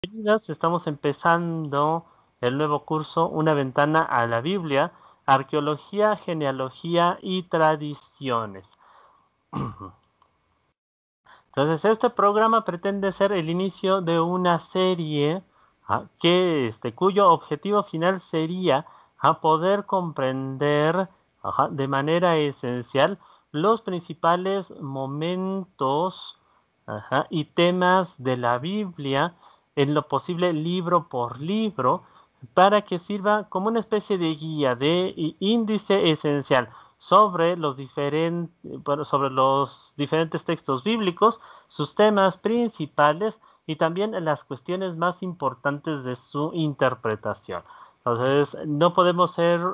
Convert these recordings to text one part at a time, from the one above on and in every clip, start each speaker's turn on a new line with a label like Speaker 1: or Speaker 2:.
Speaker 1: Bienvenidas, estamos empezando el nuevo curso Una ventana a la Biblia, Arqueología, Genealogía y Tradiciones. Entonces, este programa pretende ser el inicio de una serie cuyo objetivo final sería poder comprender de manera esencial los principales momentos y temas de la Biblia, en lo posible libro por libro, para que sirva como una especie de guía, de índice esencial sobre sobre los diferentes textos bíblicos, sus temas principales y también las cuestiones más importantes de su interpretación. Entonces, no podemos ser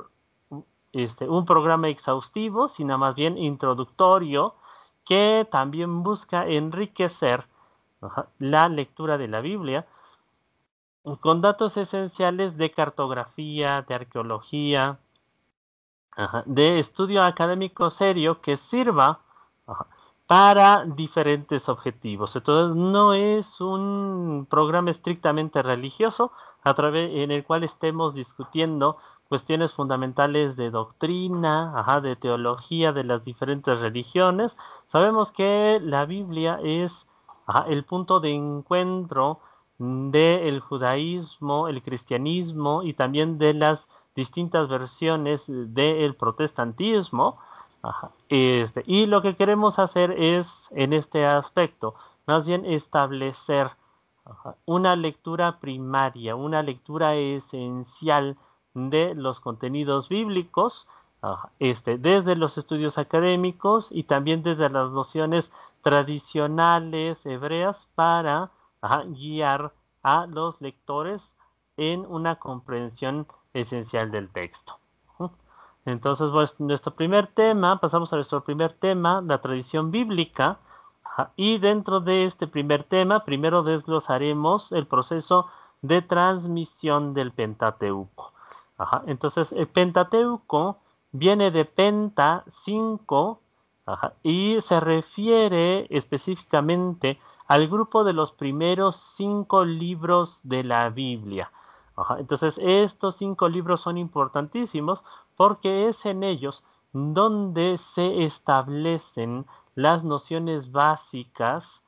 Speaker 1: un programa exhaustivo, sino más bien introductorio, que también busca enriquecer la lectura de la Biblia con datos esenciales de cartografía, de arqueología, de estudio académico serio que sirva ajá, para diferentes objetivos. Entonces, no es un programa estrictamente religioso en el cual estemos discutiendo cuestiones fundamentales de doctrina, de teología de las diferentes religiones. Sabemos que la Biblia es el punto de encuentro del judaísmo, el cristianismo y también de las distintas versiones del protestantismo. Y lo que queremos hacer es, en este aspecto, más bien establecer una lectura primaria, una lectura esencial de los contenidos bíblicos, desde los estudios académicos y también desde las nociones tradicionales hebreas para guiar a los lectores en una comprensión esencial del texto. Entonces, pues, nuestro primer tema, pasamos a nuestro primer tema, la tradición bíblica, y dentro de este primer tema, primero desglosaremos el proceso de transmisión del Pentateuco. Entonces, el Pentateuco viene de Penta, 5, y se refiere específicamente al grupo de los primeros 5 libros de la Biblia. Entonces, estos 5 libros son importantísimos porque es en ellos donde se establecen las nociones básicas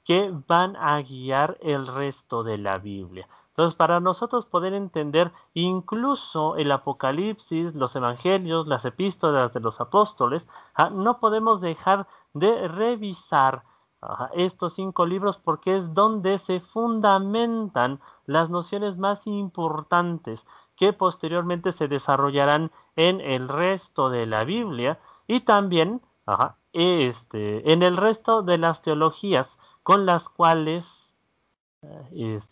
Speaker 1: que van a guiar el resto de la Biblia. Entonces, para nosotros poder entender incluso el Apocalipsis, los Evangelios, las epístolas de los apóstoles, no podemos dejar de revisar estos 5 libros porque es donde se fundamentan las nociones más importantes que posteriormente se desarrollarán en el resto de la Biblia y también en el resto de las teologías con las cuales es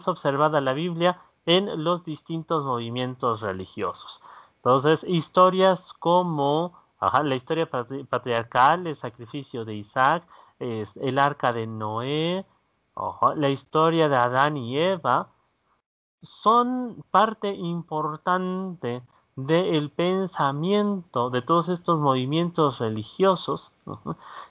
Speaker 1: observada la Biblia en los distintos movimientos religiosos. Entonces, historias como la historia patriarcal, el sacrificio de Isaac, el arca de Noé, la historia de Adán y Eva, son parte importante del pensamiento de todos estos movimientos religiosos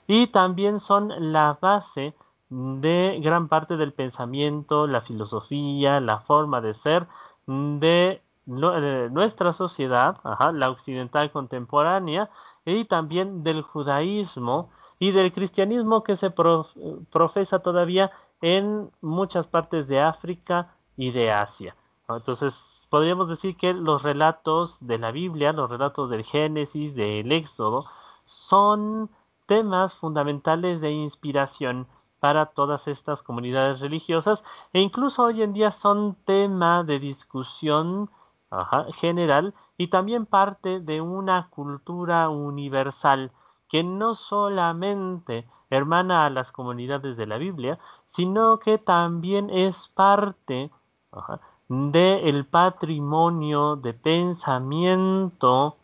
Speaker 1: y también son la base de gran parte del pensamiento, la filosofía, la forma de ser de nuestra sociedad, la occidental contemporánea, y también del judaísmo y del cristianismo que se profesa todavía en muchas partes de África y de Asia. Entonces, podríamos decir que los relatos de la Biblia, los relatos del Génesis, del Éxodo, son temas fundamentales de inspiración para todas estas comunidades religiosas e incluso hoy en día son tema de discusión general y también parte de una cultura universal que no solamente hermana a las comunidades de la Biblia, sino que también es parte del patrimonio de pensamiento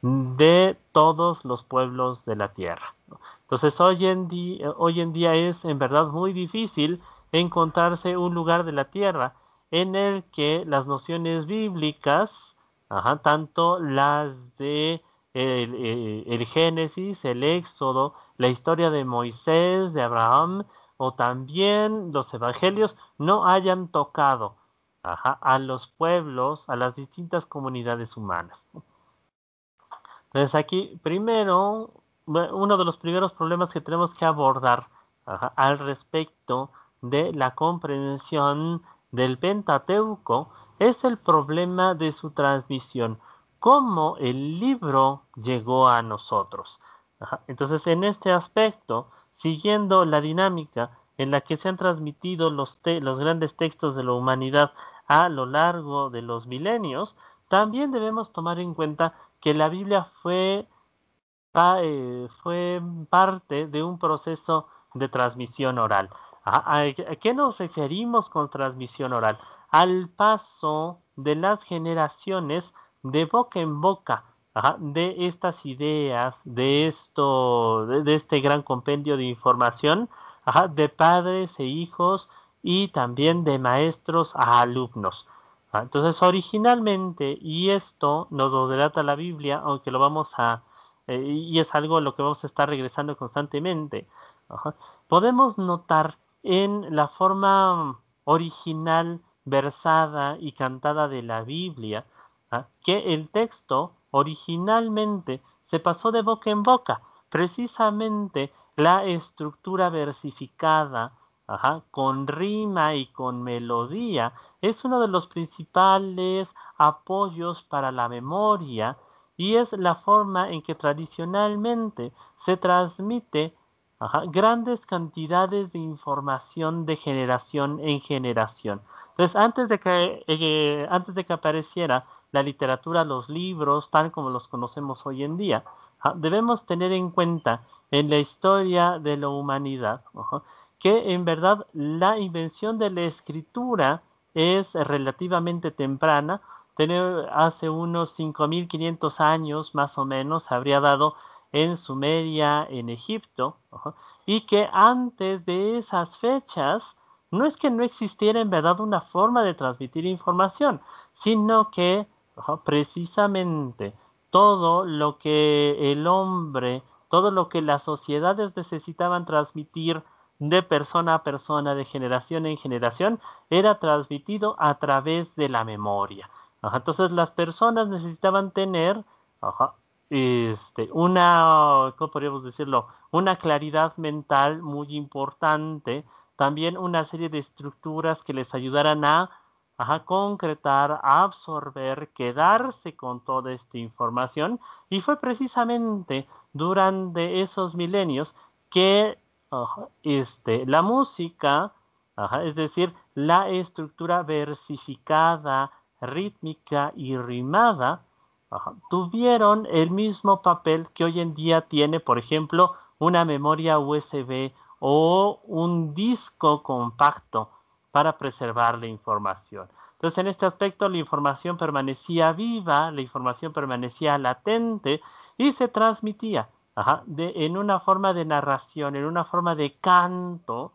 Speaker 1: de todos los pueblos de la tierra. Entonces, hoy en día es en verdad muy difícil encontrarse un lugar de la tierra en el que las nociones bíblicas, tanto las de el Génesis, el Éxodo, la historia de Moisés, de Abraham, o también los evangelios no hayan tocado a los pueblos, a las distintas comunidades humanas. Entonces aquí, primero, uno de los primeros problemas que tenemos que abordar al respecto de la comprensión del Pentateuco es el problema de su transmisión, cómo el libro llegó a nosotros. Entonces, en este aspecto, siguiendo la dinámica en la que se han transmitido los grandes textos de la humanidad a lo largo de los milenios, también debemos tomar en cuenta que la Biblia fue parte de un proceso de transmisión oral. ¿A qué nos referimos con transmisión oral? Al paso de las generaciones de boca en boca, de estas ideas, de este gran compendio de información, de padres e hijos y también de maestros a alumnos. Entonces, originalmente, y esto nos lo relata la Biblia, aunque lo vamos a y es algo a lo que vamos a estar regresando constantemente. Ajá. Podemos notar en la forma original, versada y cantada de la Biblia, que el texto originalmente se pasó de boca en boca. Precisamente la estructura versificada, con rima y con melodía, es uno de los principales apoyos para la memoria y es la forma en que tradicionalmente se transmite grandes cantidades de información de generación en generación. Entonces, antes de que apareciera la literatura, los libros, tal como los conocemos hoy en día, debemos tener en cuenta en la historia de la humanidad que en verdad la invención de la escritura es relativamente temprana. Hace unos 5.500 años más o menos se habría dado en Sumeria, en Egipto, y que antes de esas fechas no es que no existiera en verdad una forma de transmitir información, sino que precisamente todo lo que el hombre, todo lo que las sociedades necesitaban transmitir de persona a persona, de generación en generación, era transmitido a través de la memoria. Entonces las personas necesitaban tener ¿cómo podríamos decirlo? Una claridad mental muy importante, también una serie de estructuras que les ayudaran a concretar, a absorber, quedarse con toda esta información. Y fue precisamente durante esos milenios que la música, es decir, la estructura versificada, rítmica y rimada, tuvieron el mismo papel que hoy en día tiene, por ejemplo, una memoria USB o un disco compacto para preservar la información. Entonces, en este aspecto, la información permanecía viva, la información permanecía latente y se transmitía en una forma de narración, en una forma de canto,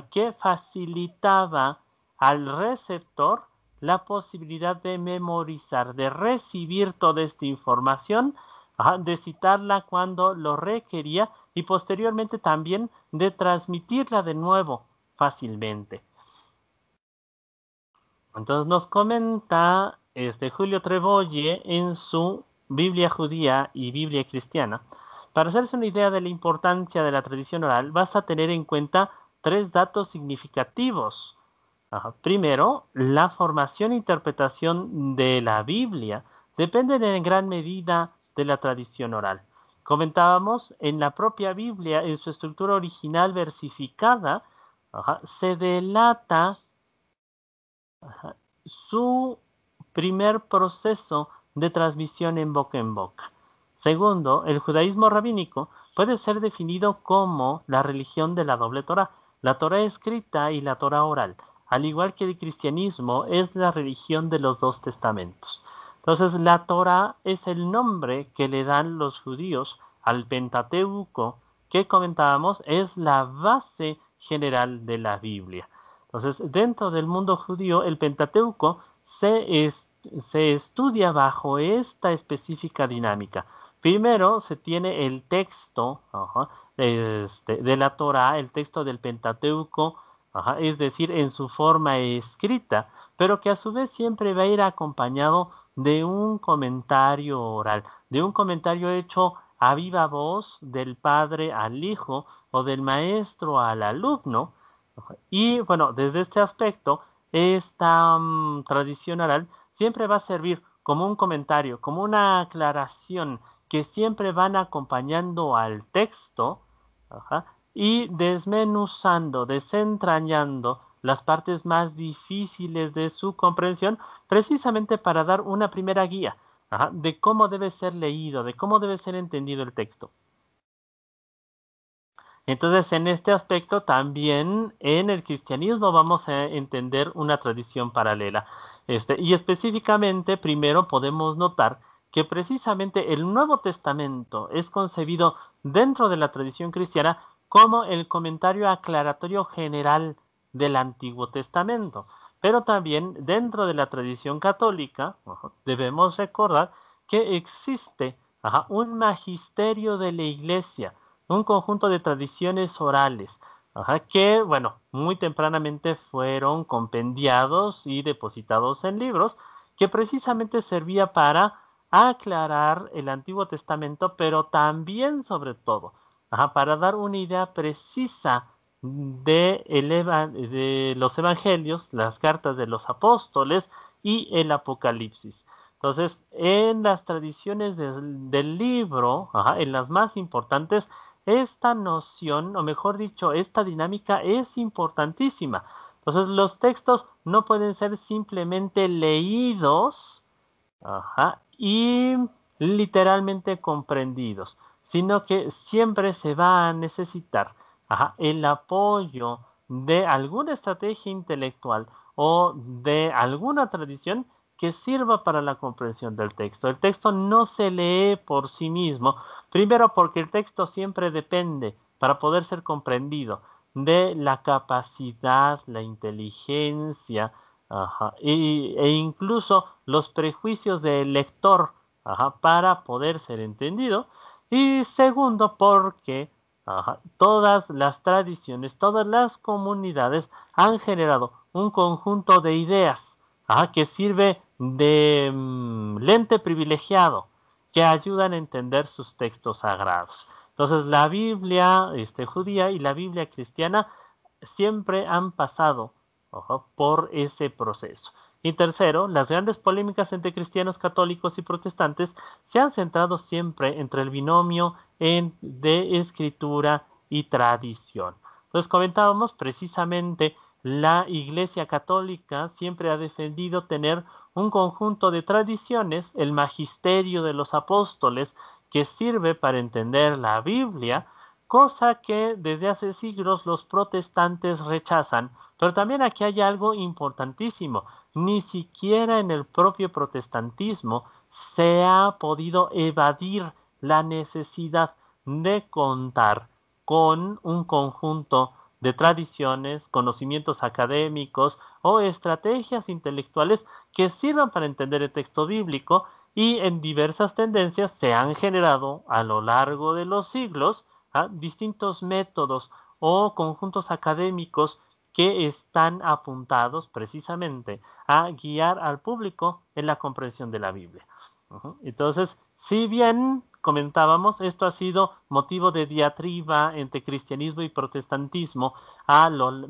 Speaker 1: que facilitaba al receptor la posibilidad de memorizar, de recibir toda esta información, de citarla cuando lo requería y posteriormente también de transmitirla de nuevo fácilmente. Entonces nos comenta Julio Trebolle en su Biblia judía y Biblia cristiana. Para hacerse una idea de la importancia de la tradición oral, basta tener en cuenta 3 datos significativos. Primero, la formación e interpretación de la Biblia dependen en gran medida de la tradición oral. Comentábamos, en la propia Biblia, en su estructura original versificada, se delata su primer proceso de transmisión en boca en boca. Segundo, el judaísmo rabínico puede ser definido como la religión de la doble Torah, la Torah escrita y la Torah oral. Al igual que el cristianismo, es la religión de los 2 testamentos. Entonces, la Torah es el nombre que le dan los judíos al Pentateuco, que comentábamos, es la base general de la Biblia. Entonces, dentro del mundo judío, el Pentateuco se estudia bajo esta específica dinámica. Primero se tiene el texto de la Torá, el texto del Pentateuco, es decir, en su forma escrita, pero que a su vez siempre va a ir acompañado de un comentario oral, de un comentario hecho a viva voz del padre al hijo o del maestro al alumno. Y bueno, desde este aspecto, esta tradición oral siempre va a servir como un comentario, como una aclaración que siempre van acompañando al texto, ajá, y desmenuzando, desentrañando las partes más difíciles de su comprensión, precisamente para dar una primera guía, ajá, de cómo debe ser leído, de cómo debe ser entendido el texto. Entonces, en este aspecto también en el cristianismo vamos a entender una tradición paralela. Y específicamente, primero podemos notar que precisamente el Nuevo Testamento es concebido dentro de la tradición cristiana como el comentario aclaratorio general del Antiguo Testamento. Pero también dentro de la tradición católica debemos recordar que existe un magisterio de la Iglesia, un conjunto de tradiciones orales, que, bueno, muy tempranamente fueron compendiados y depositados en libros, que precisamente servía para aclarar el Antiguo Testamento, pero también, sobre todo, para dar una idea precisa de los evangelios, las cartas de los apóstoles y el Apocalipsis. Entonces, en las tradiciones del libro, en las más importantes, esta noción, o mejor dicho, esta dinámica es importantísima. Entonces, los textos no pueden ser simplemente leídos y literalmente comprendidos, sino que siempre se va a necesitar el apoyo de alguna estrategia intelectual o de alguna tradición que sirva para la comprensión del texto. El texto no se lee por sí mismo, primero porque el texto siempre depende, para poder ser comprendido, de la capacidad, la inteligencia, e incluso los prejuicios del lector, para poder ser entendido. Y segundo, porque todas las tradiciones, todas las comunidades han generado un conjunto de ideas que sirve de lente privilegiado, que ayudan a entender sus textos sagrados. Entonces, la Biblia judía y la Biblia cristiana siempre han pasado por ese proceso. Y tercero, las grandes polémicas entre cristianos católicos y protestantes se han centrado siempre entre el binomio de escritura y tradición. Entonces comentábamos precisamente la Iglesia Católica siempre ha defendido tener un conjunto de tradiciones, el magisterio de los apóstoles, que sirve para entender la Biblia, cosa que desde hace siglos los protestantes rechazan. Pero también aquí hay algo importantísimo. Ni siquiera en el propio protestantismo se ha podido evadir la necesidad de contar con un conjunto de tradiciones, conocimientos académicos o estrategias intelectuales que sirvan para entender el texto bíblico, y en diversas tendencias se han generado a lo largo de los siglos distintos métodos o conjuntos académicos que están apuntados precisamente a guiar al público en la comprensión de la Biblia. Entonces, si bien comentábamos, esto ha sido motivo de diatriba entre cristianismo y protestantismo,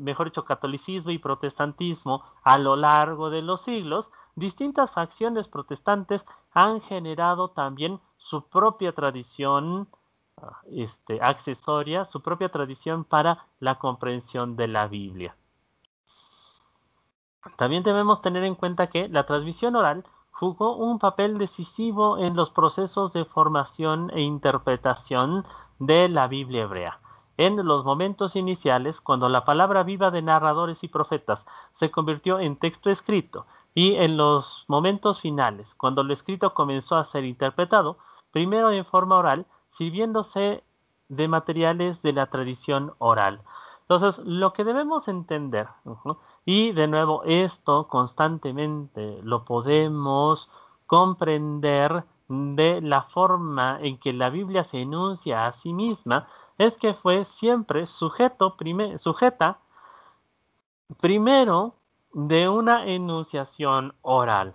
Speaker 1: mejor dicho, catolicismo y protestantismo a lo largo de los siglos, distintas facciones protestantes han generado también su propia tradición accesoria, su propia tradición para la comprensión de la Biblia. También debemos tener en cuenta que la transmisión oral jugó un papel decisivo en los procesos de formación e interpretación de la Biblia hebrea. En los momentos iniciales, cuando la palabra viva de narradores y profetas se convirtió en texto escrito, y en los momentos finales, cuando lo escrito comenzó a ser interpretado, primero en forma oral, sirviéndose de materiales de la tradición oral. Entonces, lo que debemos entender, y de nuevo esto constantemente lo podemos comprender de la forma en que la Biblia se enuncia a sí misma es que fue siempre sujeta primero de una enunciación oral.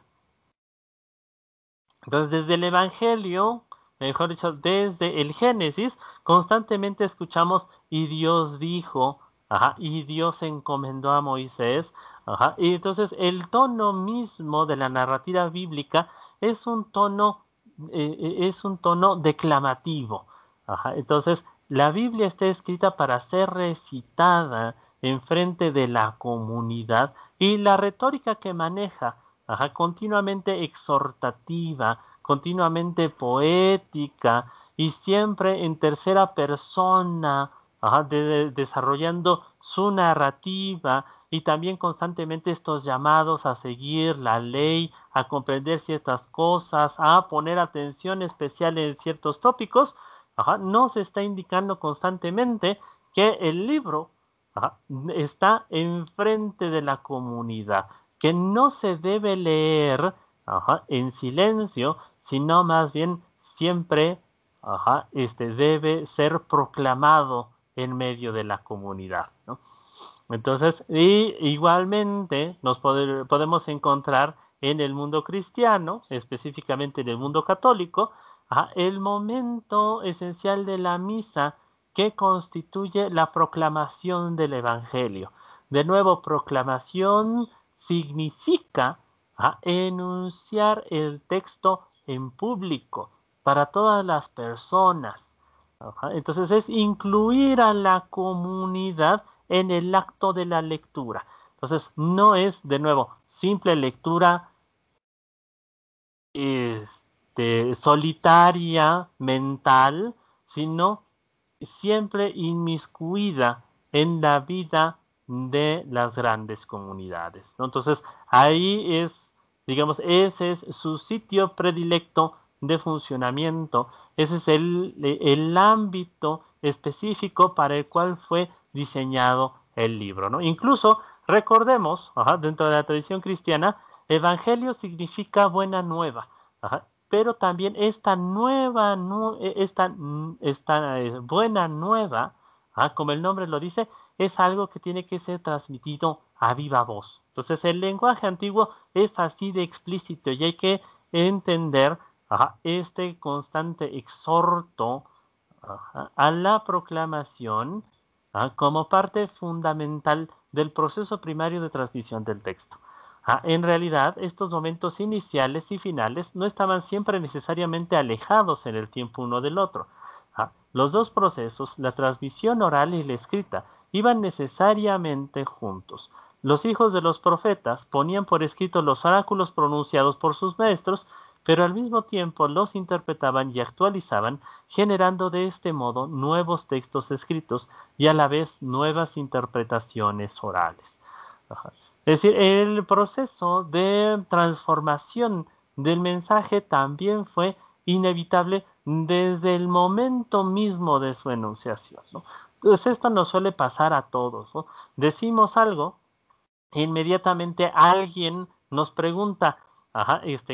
Speaker 1: Entonces, desde el Evangelio, mejor dicho, desde el Génesis, constantemente escuchamos y Dios dijo, ajá, y Dios encomendó a Moisés, ajá, y entonces el tono mismo de la narrativa bíblica es un tono declamativo, ajá. Entonces, la Biblia está escrita para ser recitada en frente de la comunidad y la retórica que maneja, ajá, continuamente exhortativa, continuamente poética y siempre en tercera persona, ajá, desarrollando su narrativa y también constantemente estos llamados a seguir la ley, a comprender ciertas cosas, a poner atención especial en ciertos tópicos, ajá, nos está indicando constantemente que el libro, ajá, está enfrente de la comunidad, que no se debe leer, ajá, en silencio, sino más bien siempre, ajá, debe ser proclamado en medio de la comunidad, ¿no? Entonces, y igualmente podemos encontrar en el mundo cristiano, específicamente en el mundo católico, ajá, el momento esencial de la misa que constituye la proclamación del Evangelio. De nuevo, proclamación significa, ajá, enunciar el texto en público para todas las personas. Ajá. Entonces es incluir a la comunidad en el acto de la lectura. Entonces no es, de nuevo, simple lectura solitaria, mental, sino siempre inmiscuida en la vida de las grandes comunidades, ¿no? Entonces, ahí es, digamos, ese es su sitio predilecto de funcionamiento, ese es el ámbito específico para el cual fue diseñado el libro, ¿no? Incluso, recordemos, ajá, dentro de la tradición cristiana, evangelio significa buena nueva, ajá, pero también esta buena nueva, como el nombre lo dice, es algo que tiene que ser transmitido a viva voz. Entonces el lenguaje antiguo es así de explícito y hay que entender, este constante exhorto, a la proclamación, como parte fundamental del proceso primario de transmisión del texto. En realidad, estos momentos iniciales y finales no estaban siempre necesariamente alejados en el tiempo uno del otro. Los dos procesos, la transmisión oral y la escrita, iban necesariamente juntos. Los hijos de los profetas ponían por escrito los oráculos pronunciados por sus maestros, pero al mismo tiempo los interpretaban y actualizaban, generando de este modo nuevos textos escritos y a la vez nuevas interpretaciones orales. Es decir, el proceso de transformación del mensaje también fue inevitable desde el momento mismo de su enunciación, ¿no? Entonces esto nos suele pasar a todos, ¿no? Decimos algo, e inmediatamente alguien nos pregunta,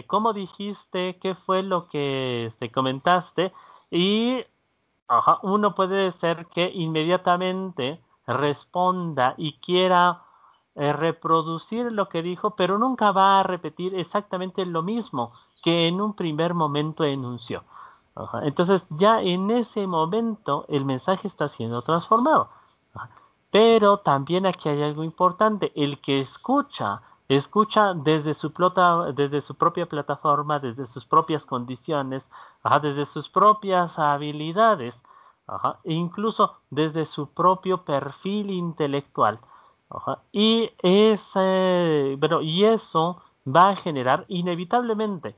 Speaker 1: ¿cómo dijiste? ¿Qué fue lo que comentaste? Y uno puede ser que inmediatamente responda y quiera reproducir lo que dijo, pero nunca va a repetir exactamente lo mismo que en un primer momento enunció. Entonces ya en ese momento el mensaje está siendo transformado. Pero también aquí hay algo importante, el que escucha desde su propia plataforma, desde sus propias condiciones, desde sus propias habilidades, e incluso desde su propio perfil intelectual. Y eso va a generar inevitablemente,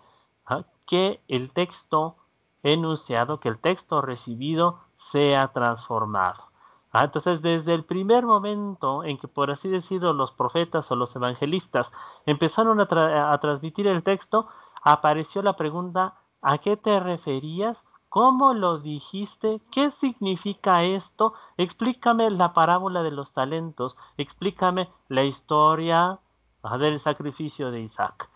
Speaker 1: que el texto enunciado, que el texto recibido sea transformado. Entonces, desde el primer momento en que, por así decirlo, los profetas o los evangelistas empezaron a transmitir el texto, apareció la pregunta, ¿a qué te referías? ¿Cómo lo dijiste? ¿Qué significa esto? Explícame la parábola de los talentos, explícame la historia del sacrificio de Isaac.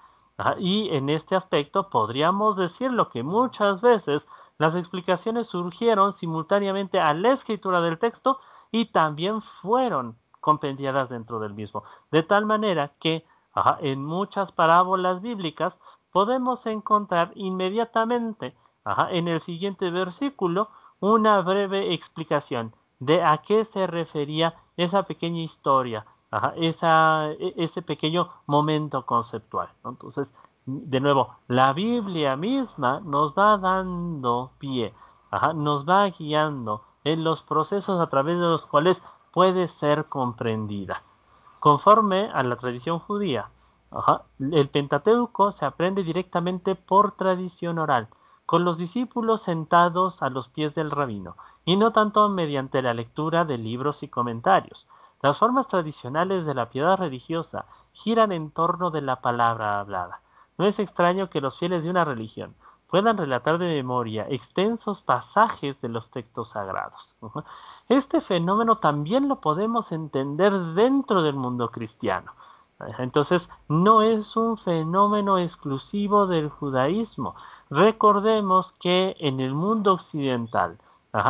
Speaker 1: Y en este aspecto podríamos decirlo que muchas veces las explicaciones surgieron simultáneamente a la escritura del texto y también fueron compendiadas dentro del mismo. De tal manera que en muchas parábolas bíblicas podemos encontrar inmediatamente en el siguiente versículo una breve explicación de a qué se refería esa pequeña historia, ese pequeño momento conceptual, ¿no? Entonces, de nuevo, la Biblia misma nos va dando pie, nos va guiando en los procesos a través de los cuales puede ser comprendida. Conforme a la tradición judía, el Pentateuco se aprende directamente por tradición oral, con los discípulos sentados a los pies del rabino, y no tanto mediante la lectura de libros y comentarios. Las formas tradicionales de la piedad religiosa giran en torno de la palabra hablada. No es extraño que los fieles de una religión puedan relatar de memoria extensos pasajes de los textos sagrados. Este fenómeno también lo podemos entender dentro del mundo cristiano. Entonces, no es un fenómeno exclusivo del judaísmo. Recordemos que en el mundo occidental,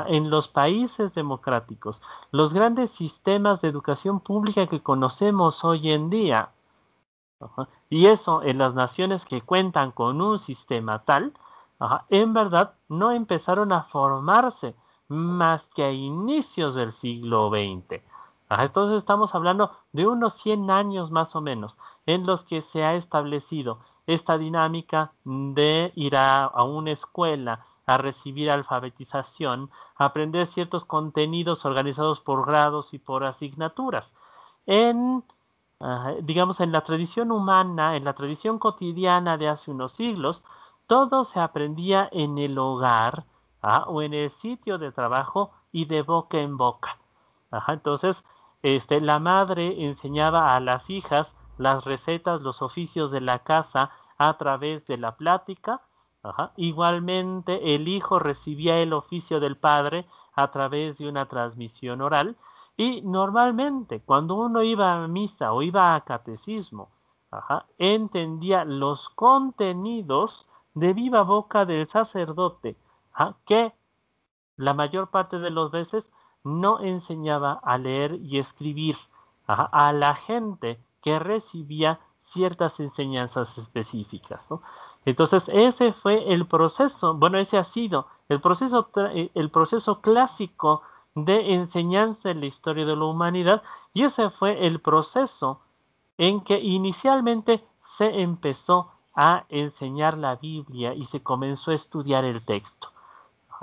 Speaker 1: en los países democráticos, los grandes sistemas de educación pública que conocemos hoy en día, y eso en las naciones que cuentan con un sistema tal, en verdad no empezaron a formarse más que a inicios del siglo XX. Entonces estamos hablando de unos 100 años más o menos en los que se ha establecido esta dinámica de ir a una escuela a recibir alfabetización, a aprender ciertos contenidos organizados por grados y por asignaturas. En digamos, en la tradición humana, en la tradición cotidiana de hace unos siglos, todo se aprendía en el hogar o en el sitio de trabajo y de boca en boca. Entonces, la madre enseñaba a las hijas las recetas, los oficios de la casa a través de la plática. Igualmente, el hijo recibía el oficio del padre a través de una transmisión oral. Y normalmente, cuando uno iba a misa o iba a catecismo, entendía los contenidos de viva boca del sacerdote, que la mayor parte de las veces no enseñaba a leer y escribir a la gente que recibía ciertas enseñanzas específicas, ¿no? Entonces, ese fue el proceso, bueno, ese ha sido el proceso clásico de enseñanza en la historia de la humanidad, y ese fue el proceso en que inicialmente se empezó a enseñar la Biblia y se comenzó a estudiar el texto.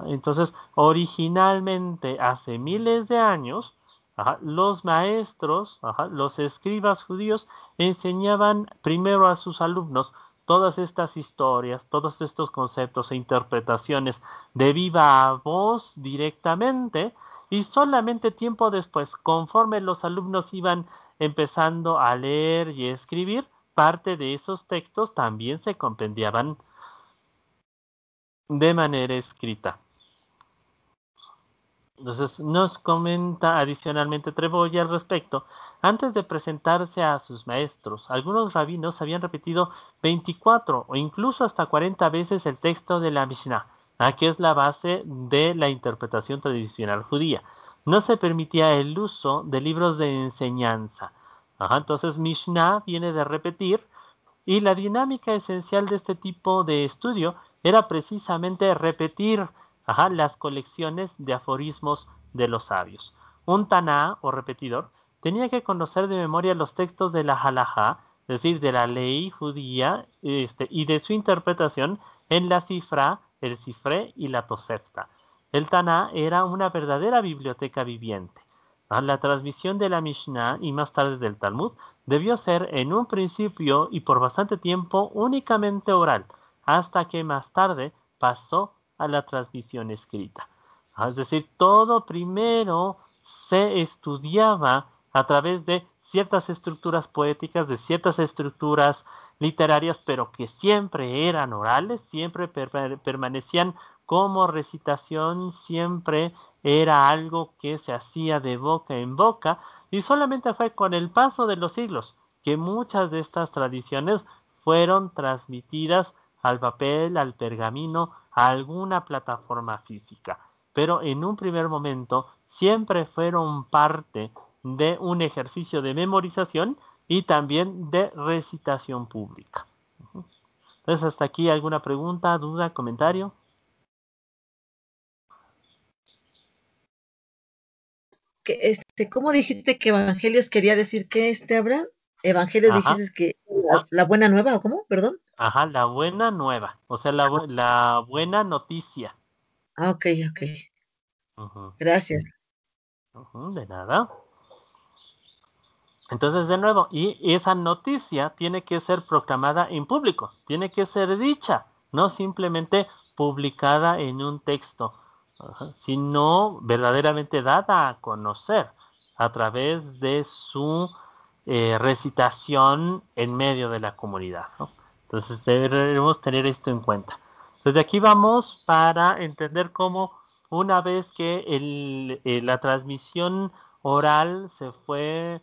Speaker 1: Entonces, originalmente, hace miles de años, los maestros, los escribas judíos, enseñaban primero a sus alumnos todas estas historias, todos estos conceptos e interpretaciones de viva voz directamente, y solamente tiempo después, conforme los alumnos iban empezando a leer y escribir, parte de esos textos también se compendiaban de manera escrita. Entonces nos comenta adicionalmente Treboya al respecto. Antes de presentarse a sus maestros, algunos rabinos habían repetido 24 o incluso hasta 40 veces el texto de la Mishnah, que es la base de la interpretación tradicional judía. No se permitía el uso de libros de enseñanza. Entonces Mishnah viene de repetir, y la dinámica esencial de este tipo de estudio era precisamente repetir las colecciones de aforismos de los sabios. Un taná o repetidor tenía que conocer de memoria los textos de la halajá, es decir, de la ley judía, y de su interpretación en la cifra, el cifré y la tosefta. El taná era una verdadera biblioteca viviente. La transmisión de la Mishnah y más tarde del Talmud debió ser en un principio y por bastante tiempo únicamente oral, hasta que más tarde pasó a la transmisión escrita. Es decir, todo primero se estudiaba a través de ciertas estructuras poéticas, de ciertas estructuras literarias, pero que siempre eran orales, siempre permanecían como recitación, siempre era algo que se hacía de boca en boca, y solamente fue con el paso de los siglos que muchas de estas tradiciones fueron transmitidas al papel, al pergamino, a alguna plataforma física. Pero en un primer momento siempre fueron parte de un ejercicio de memorización y también de recitación pública. Entonces, hasta aquí, ¿alguna pregunta, duda, comentario?
Speaker 2: ¿Cómo dijiste que evangelios quería decir que Abraham? Evangelios
Speaker 1: Ajá,
Speaker 2: dijiste que
Speaker 1: ah,
Speaker 2: la buena nueva, ¿o cómo? Perdón.
Speaker 1: ajá, la buena nueva, o sea, la buena noticia.
Speaker 2: Ah, ok, ok.
Speaker 1: Ujú,
Speaker 2: Gracias.
Speaker 1: ujú, de nada. Entonces, de nuevo, y esa noticia tiene que ser proclamada en público, tiene que ser dicha, no simplemente publicada en un texto, sino verdaderamente dada a conocer a través de su recitación en medio de la comunidad, ¿no? Entonces, debemos tener esto en cuenta. Desde aquí vamos para entender cómo una vez que la transmisión oral se fue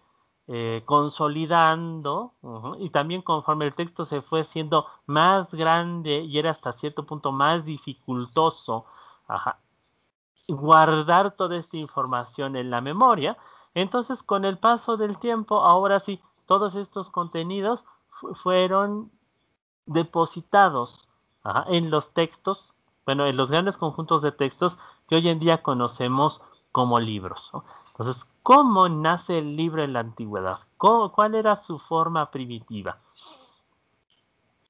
Speaker 1: consolidando, y también conforme el texto se fue siendo más grande y era hasta cierto punto más dificultoso, ajá, guardar toda esta información en la memoria. Entonces, con el paso del tiempo, ahora sí, todos estos contenidos fueron depositados, ajá, en los textos, bueno, en los grandes conjuntos de textos que hoy en día conocemos como libros, ¿no? Entonces, ¿cómo nace el libro en la antigüedad? ¿Cuál era su forma primitiva?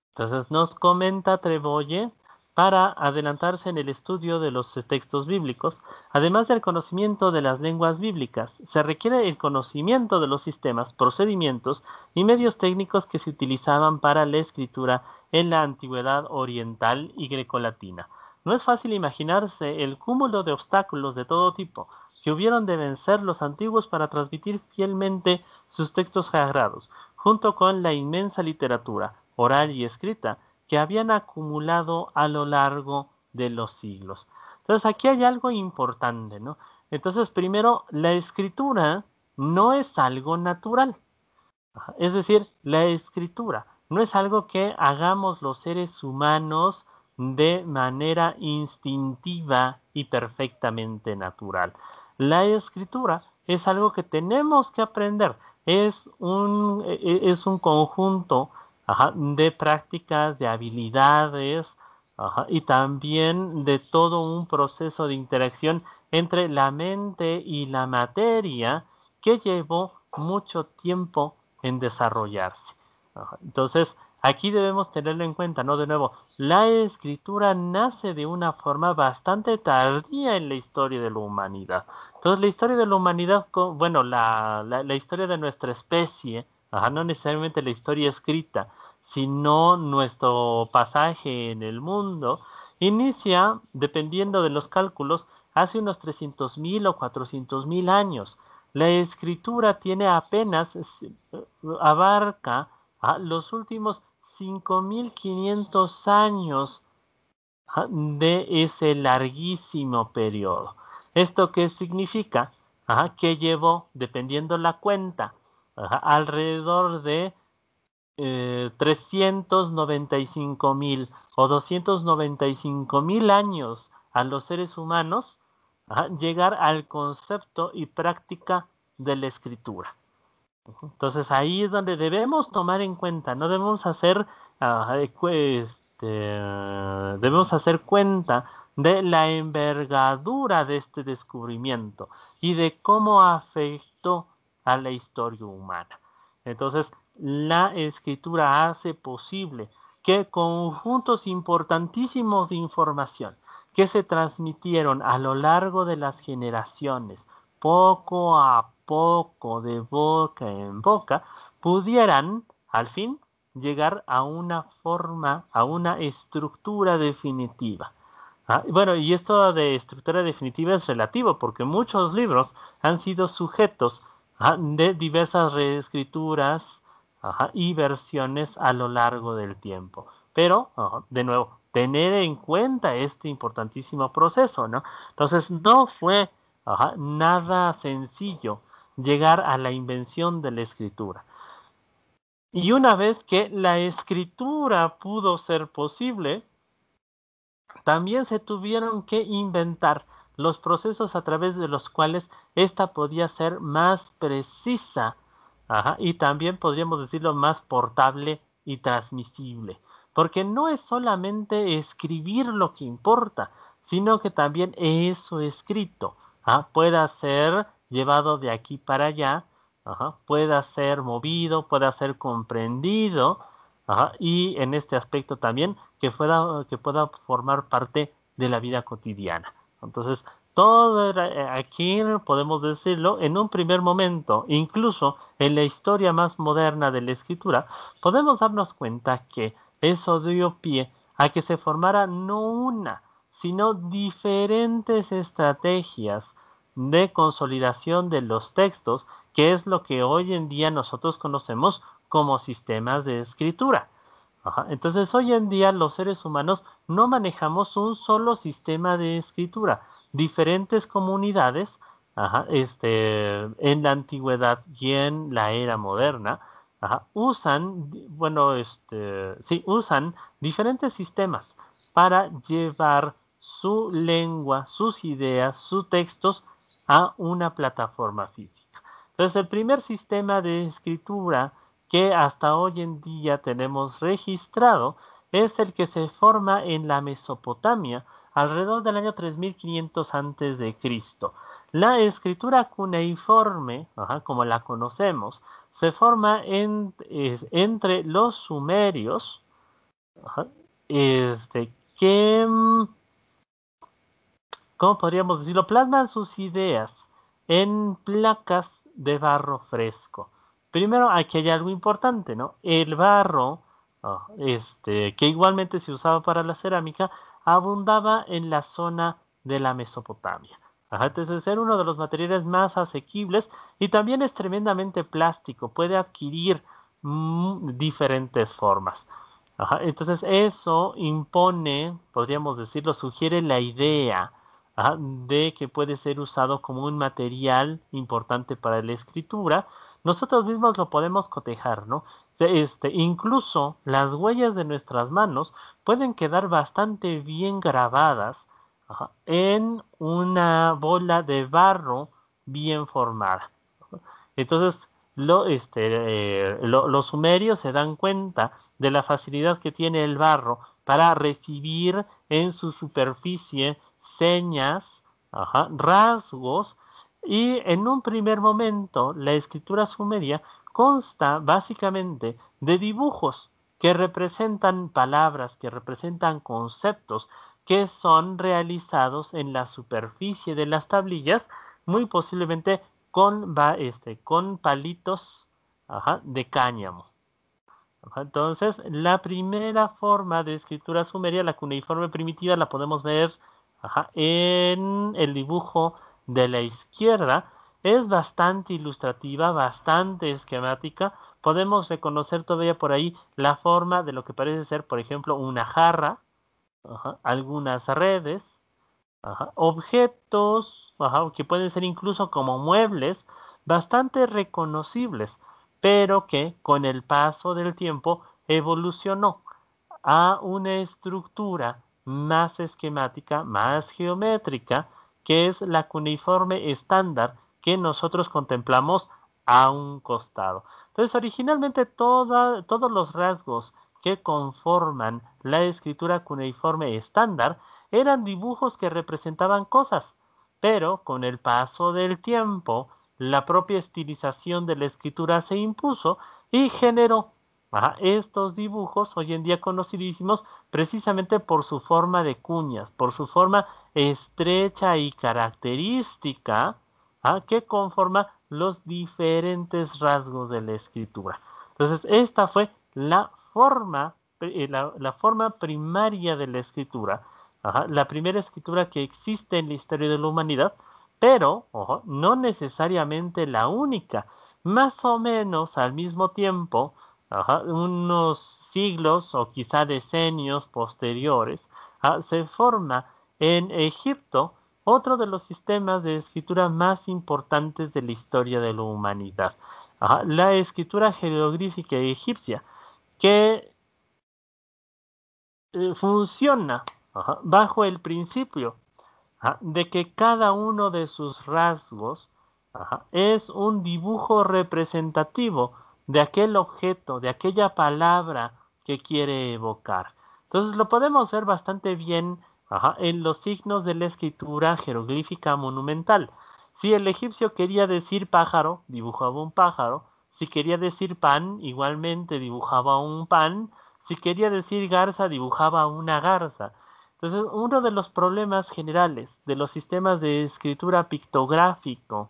Speaker 1: Entonces nos comenta Treboye, para adelantarse en el estudio de los textos bíblicos, además del conocimiento de las lenguas bíblicas, se requiere el conocimiento de los sistemas, procedimientos y medios técnicos que se utilizaban para la escritura en la antigüedad oriental y grecolatina. No es fácil imaginarse el cúmulo de obstáculos de todo tipo que hubieron de vencer los antiguos para transmitir fielmente sus textos sagrados, junto con la inmensa literatura, oral y escrita, que habían acumulado a lo largo de los siglos. Entonces aquí hay algo importante, ¿no? Entonces, primero, la escritura no es algo natural. Es decir, la escritura no es algo que hagamos los seres humanos de manera instintiva y perfectamente natural. La escritura es algo que tenemos que aprender. Es un conjunto, ajá, de prácticas, de habilidades, ajá, y también de todo un proceso de interacción entre la mente y la materia que llevó mucho tiempo en desarrollarse. Entonces, aquí debemos tenerlo en cuenta, ¿no? De nuevo, la escritura nace de una forma bastante tardía en la historia de la humanidad. Entonces, la historia de la humanidad, bueno, la historia de nuestra especie, ajá, no necesariamente la historia escrita, sino nuestro pasaje en el mundo, inicia, dependiendo de los cálculos, hace unos 300.000 o 400.000 años. La escritura tiene apenas, abarca los últimos 5.500 años de ese larguísimo periodo. ¿Esto qué significa? Que llevó, dependiendo la cuenta, alrededor de 395.000 o 295.000 años a los seres humanos llegar al concepto y práctica de la escritura. Entonces ahí es donde debemos tomar en cuenta, no debemos hacer, debemos hacer cuenta de la envergadura de este descubrimiento y de cómo afectó a la historia humana. Entonces, la escritura hace posible que conjuntos importantísimos de información que se transmitieron a lo largo de las generaciones, poco a poco, de boca en boca, pudieran, al fin, llegar a una forma, a una estructura definitiva. Bueno, y esto de estructura definitiva es relativo, porque muchos libros han sido sujetos de diversas reescrituras y versiones a lo largo del tiempo. Pero, de nuevo, tener en cuenta este importantísimo proceso, ¿no? Entonces, no fue nada sencillo llegar a la invención de la escritura. Y una vez que la escritura pudo ser posible, también se tuvieron que inventar los procesos a través de los cuales ésta podía ser más precisa, ajá, y también podríamos decirlo más portable y transmisible. Porque no es solamente escribir lo que importa, sino que también eso escrito pueda ser llevado de aquí para allá, pueda ser movido, pueda ser comprendido, y en este aspecto también que pueda formar parte de la vida cotidiana. Entonces, todo era, aquí podemos decirlo en un primer momento, incluso en la historia más moderna de la escritura, podemos darnos cuenta que eso dio pie a que se formara no una, sino diferentes estrategias de consolidación de los textos, que es lo que hoy en día nosotros conocemos como sistemas de escritura. Entonces, hoy en día los seres humanos no manejamos un solo sistema de escritura. Diferentes comunidades, en la antigüedad y en la era moderna, usan, bueno, sí, usan diferentes sistemas para llevar su lengua, sus ideas, sus textos a una plataforma física. Entonces, el primer sistema de escritura que hasta hoy en día tenemos registrado es el que se forma en la Mesopotamia alrededor del año 3500 antes de Cristo. La escritura cuneiforme, como la conocemos, se forma entre los sumerios, ajá, que ¿cómo podríamos decirlo? Plasman sus ideas en placas de barro fresco. Primero, aquí hay algo importante, ¿no? El barro, que igualmente se usaba para la cerámica, abundaba en la zona de la Mesopotamia. Entonces era uno de los materiales más asequibles y también es tremendamente plástico, puede adquirir diferentes formas. Entonces eso impone, podríamos decirlo, sugiere la idea de que puede ser usado como un material importante para la escritura. Nosotros mismos lo podemos cotejar, ¿no? Incluso las huellas de nuestras manos pueden quedar bastante bien grabadas en una bola de barro bien formada. Entonces, los sumerios se dan cuenta de la facilidad que tiene el barro para recibir en su superficie señas, rasgos, y en un primer momento la escritura sumeria consta básicamente de dibujos que representan palabras, que representan conceptos que son realizados en la superficie de las tablillas, muy posiblemente con palitos de cáñamo. Entonces, la primera forma de escritura sumeria, la cuneiforme primitiva, la podemos ver en el dibujo de la izquierda. Es bastante ilustrativa, bastante esquemática. Podemos reconocer todavía por ahí la forma de lo que parece ser, por ejemplo, una jarra, algunas redes, objetos que pueden ser incluso como muebles bastante reconocibles, pero que con el paso del tiempo evolucionó a una estructura más esquemática, más geométrica, que es la cuneiforme estándar que nosotros contemplamos a un costado. Entonces, originalmente todos los rasgos que conforman la escritura cuneiforme estándar eran dibujos que representaban cosas, pero con el paso del tiempo, la propia estilización de la escritura se impuso y generó estos dibujos, hoy en día conocidísimos, precisamente por su forma de cuñas, por su forma estrecha y característica, que conforma los diferentes rasgos de la escritura. Entonces, esta fue la forma primaria de la escritura, la primera escritura que existe en la historia de la humanidad, pero ojo, no necesariamente la única. Más o menos al mismo tiempo, unos siglos o quizá decenios posteriores, se forma en Egipto otro de los sistemas de escritura más importantes de la historia de la humanidad. la escritura jeroglífica egipcia, que funciona bajo el principio de que cada uno de sus rasgos es un dibujo representativo de aquel objeto, de aquella palabra que quiere evocar. Entonces lo podemos ver bastante bien en los signos de la escritura jeroglífica monumental. Si el egipcio quería decir pájaro, dibujaba un pájaro. Si quería decir pan, igualmente dibujaba un pan. Si quería decir garza, dibujaba una garza. Entonces, uno de los problemas generales de los sistemas de escritura pictográfico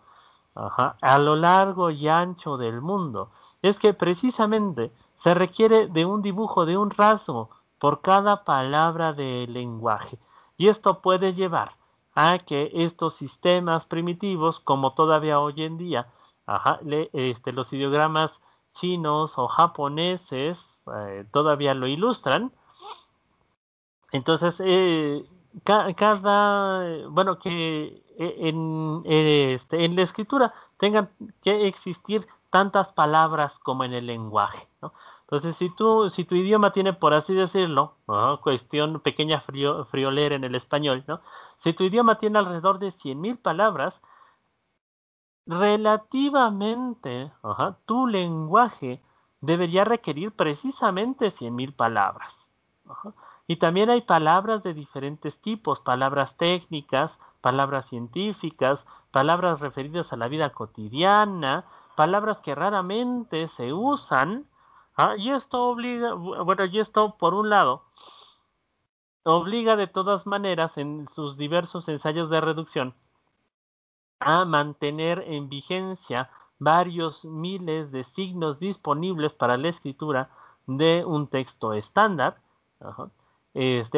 Speaker 1: a lo largo y ancho del mundo es que precisamente se requiere de un dibujo, de un rasgo por cada palabra del lenguaje. Y esto puede llevar a que estos sistemas primitivos, como todavía hoy en día, los ideogramas chinos o japoneses todavía lo ilustran. Entonces, bueno, que en la escritura tengan que existir tantas palabras como en el lenguaje, ¿no? Entonces, si tu idioma tiene, por así decirlo, cuestión pequeña friolera en el español, ¿no? Si tu idioma tiene alrededor de 100,000 palabras, relativamente, tu lenguaje debería requerir precisamente 100,000 palabras. Y también hay palabras de diferentes tipos, palabras técnicas, palabras científicas, palabras referidas a la vida cotidiana, palabras que raramente se usan. Y esto obliga, bueno, y esto por un lado, obliga de todas maneras en sus diversos ensayos de reducción a mantener en vigencia varios miles de signos disponibles para la escritura de un texto estándar,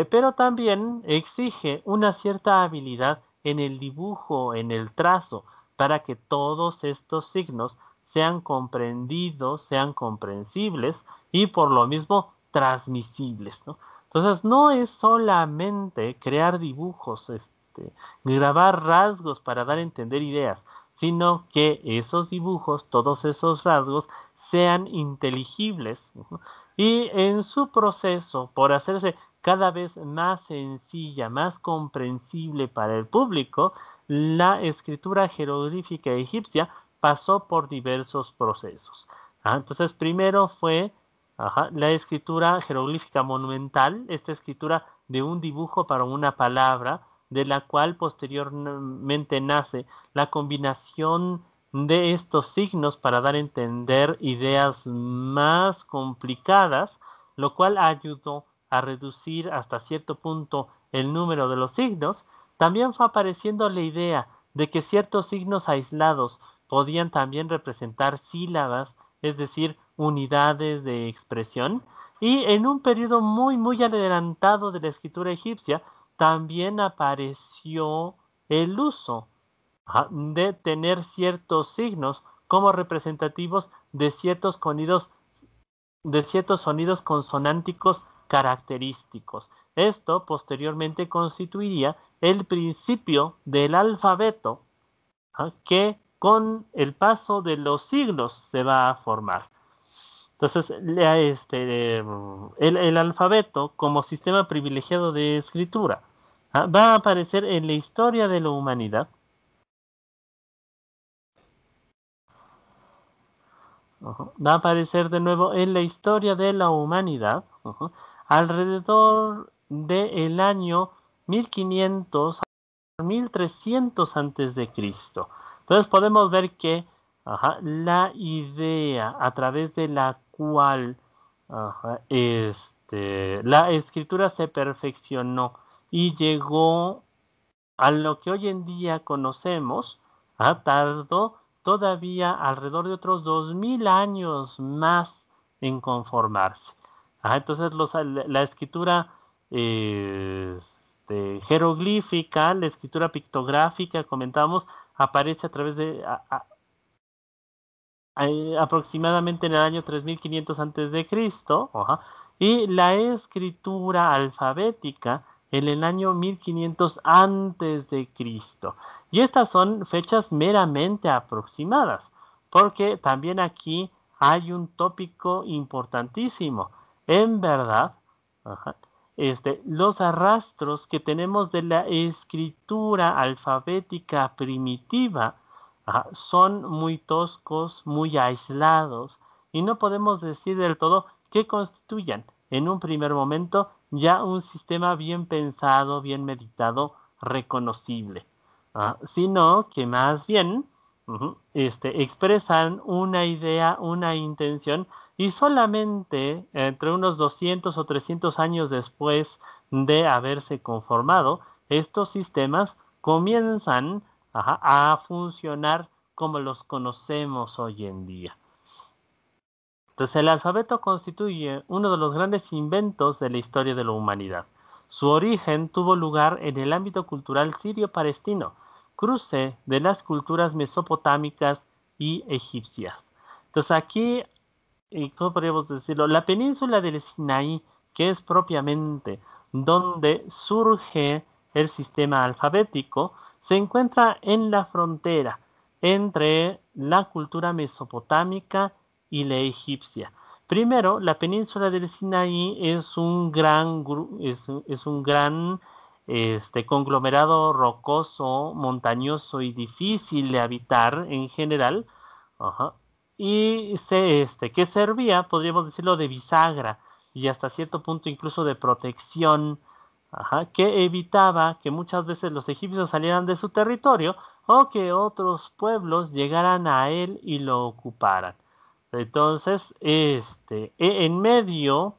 Speaker 1: pero también exige una cierta habilidad en el dibujo, en el trazo, para que todos estos signos sean comprendidos, sean comprensibles y por lo mismo transmisibles, ¿no? Entonces no es solamente crear dibujos, grabar rasgos para dar a entender ideas, sino que esos dibujos, todos esos rasgos, sean inteligibles. Y en su proceso, por hacerse cada vez más sencilla, más comprensible para el público, la escritura jeroglífica egipcia pasó por diversos procesos. Entonces, primero fue la escritura jeroglífica monumental, esta escritura de un dibujo para una palabra, de la cual posteriormente nace la combinación de estos signos para dar a entender ideas más complicadas, lo cual ayudó a reducir hasta cierto punto el número de los signos. También fue apareciendo la idea de que ciertos signos aislados podían también representar sílabas, es decir, unidades de expresión, y en un periodo muy adelantado de la escritura egipcia también apareció el uso de tener ciertos signos como representativos de ciertos sonidos consonánticos característicos. Esto posteriormente constituiría el principio del alfabeto que con el paso de los siglos se va a formar. Entonces, el alfabeto como sistema privilegiado de escritura va a aparecer en la historia de la humanidad. Va a aparecer de nuevo en la historia de la humanidad alrededor del año 1500 a 1300 antes de Cristo. Entonces podemos ver que la idea a través de la cual la escritura se perfeccionó y llegó a lo que hoy en día conocemos, tardó todavía alrededor de otros 2000 años más en conformarse. Entonces la escritura jeroglífica, la escritura pictográfica, comentamos, aparece a través de aproximadamente en el año 3500 antes de Cristo, y la escritura alfabética en el año 1500 antes de Cristo. Y estas son fechas meramente aproximadas, porque también aquí hay un tópico importantísimo. En verdad, ajá, los arrastros que tenemos de la escritura alfabética primitiva, ajá, son muy toscos, muy aislados, y no podemos decir del todo que constituyan en un primer momento ya un sistema bien pensado, bien meditado, reconocible, sino que más bien expresan una idea, una intención, y solamente entre unos 200 o 300 años después de haberse conformado, estos sistemas comienzan a funcionar como los conocemos hoy en día. Entonces, el alfabeto constituye uno de los grandes inventos de la historia de la humanidad. Su origen tuvo lugar en el ámbito cultural sirio-palestino, cruce de las culturas mesopotámicas y egipcias. Entonces, aquí, ¿cómo podríamos decirlo? La península del Sinaí, que es propiamente donde surge el sistema alfabético, se encuentra en la frontera entre la cultura mesopotámica y la egipcia. Primero, la península del Sinaí es un gran, es un gran conglomerado rocoso, montañoso y difícil de habitar en general, ajá, y que servía, podríamos decirlo, de bisagra y hasta cierto punto incluso de protección, ajá, que evitaba que muchas veces los egipcios salieran de su territorio o que otros pueblos llegaran a él y lo ocuparan. Entonces, en medio,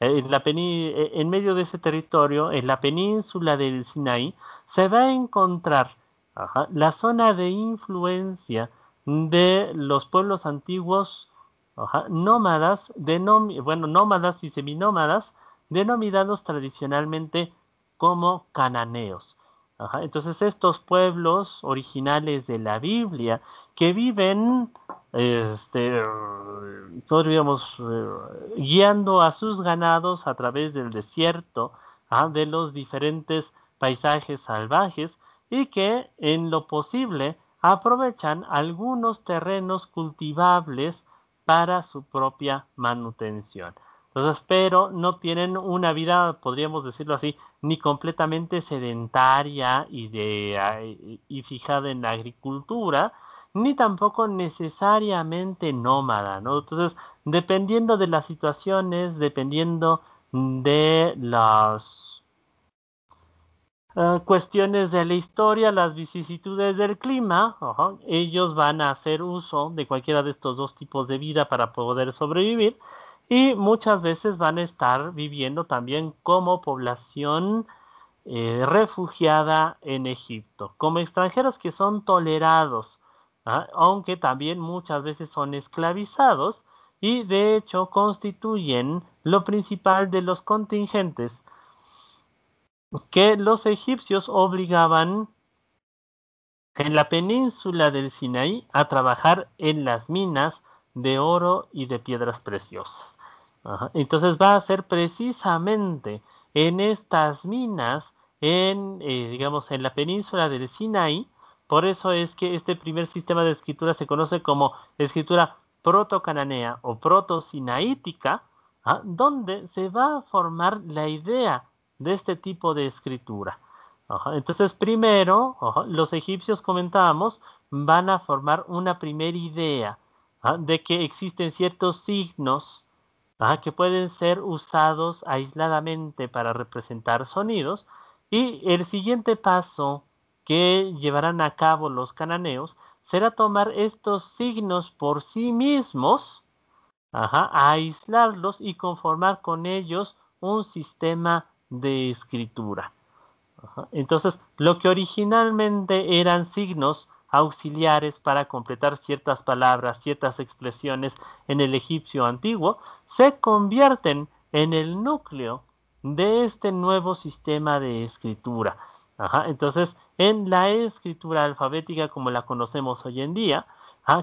Speaker 1: en medio de ese territorio, en la península del Sinaí, se va a encontrar, ajá, la zona de influencia de los pueblos antiguos, ajá, nómadas, nómadas y seminómadas, denominados tradicionalmente como cananeos. Ajá, entonces, estos pueblos originales de la Biblia que viven podríamos guiando a sus ganados a través del desierto, de los diferentes paisajes salvajes, y que en lo posible aprovechan algunos terrenos cultivables para su propia manutención. Entonces, pero no tienen una vida, podríamos decirlo así, ni completamente sedentaria y fijada en la agricultura, ni tampoco necesariamente nómada, ¿no? Entonces, dependiendo de las situaciones, dependiendo de las cuestiones de la historia, las vicisitudes del clima, ellos van a hacer uso de cualquiera de estos dos tipos de vida para poder sobrevivir, y muchas veces van a estar viviendo también como población refugiada en Egipto, como extranjeros que son tolerados, aunque también muchas veces son esclavizados, y de hecho constituyen lo principal de los contingentes que los egipcios obligaban en la península del Sinaí a trabajar en las minas de oro y de piedras preciosas. Entonces va a ser precisamente en estas minas, digamos, en la península del Sinaí. Por eso es que este primer sistema de escritura se conoce como escritura proto-cananea o proto-sinaítica, donde se va a formar la idea de este tipo de escritura. Entonces, primero, los egipcios, comentábamos, van a formar una primera idea de que existen ciertos signos que pueden ser usados aisladamente para representar sonidos, y el siguiente paso que llevarán a cabo los cananeos será tomar estos signos por sí mismos, aislarlos y conformar con ellos un sistema de escritura. Entonces, lo que originalmente eran signos auxiliares para completar ciertas palabras, ciertas expresiones en el egipcio antiguo, se convierten en el núcleo de este nuevo sistema de escritura. Entonces, en la escritura alfabética como la conocemos hoy en día,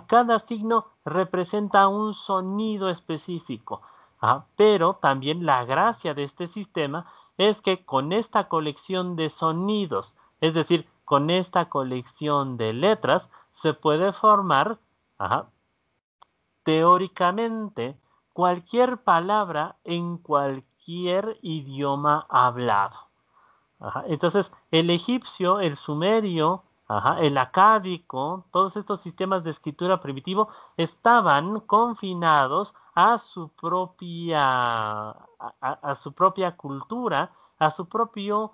Speaker 1: cada signo representa un sonido específico, pero también la gracia de este sistema es que con esta colección de sonidos, es decir, con esta colección de letras, se puede formar teóricamente cualquier palabra en cualquier idioma hablado. Ajá. Entonces, el egipcio, el sumerio, ajá, el acádico, todos estos sistemas de escritura primitivo estaban confinados a su su propia cultura, a su propio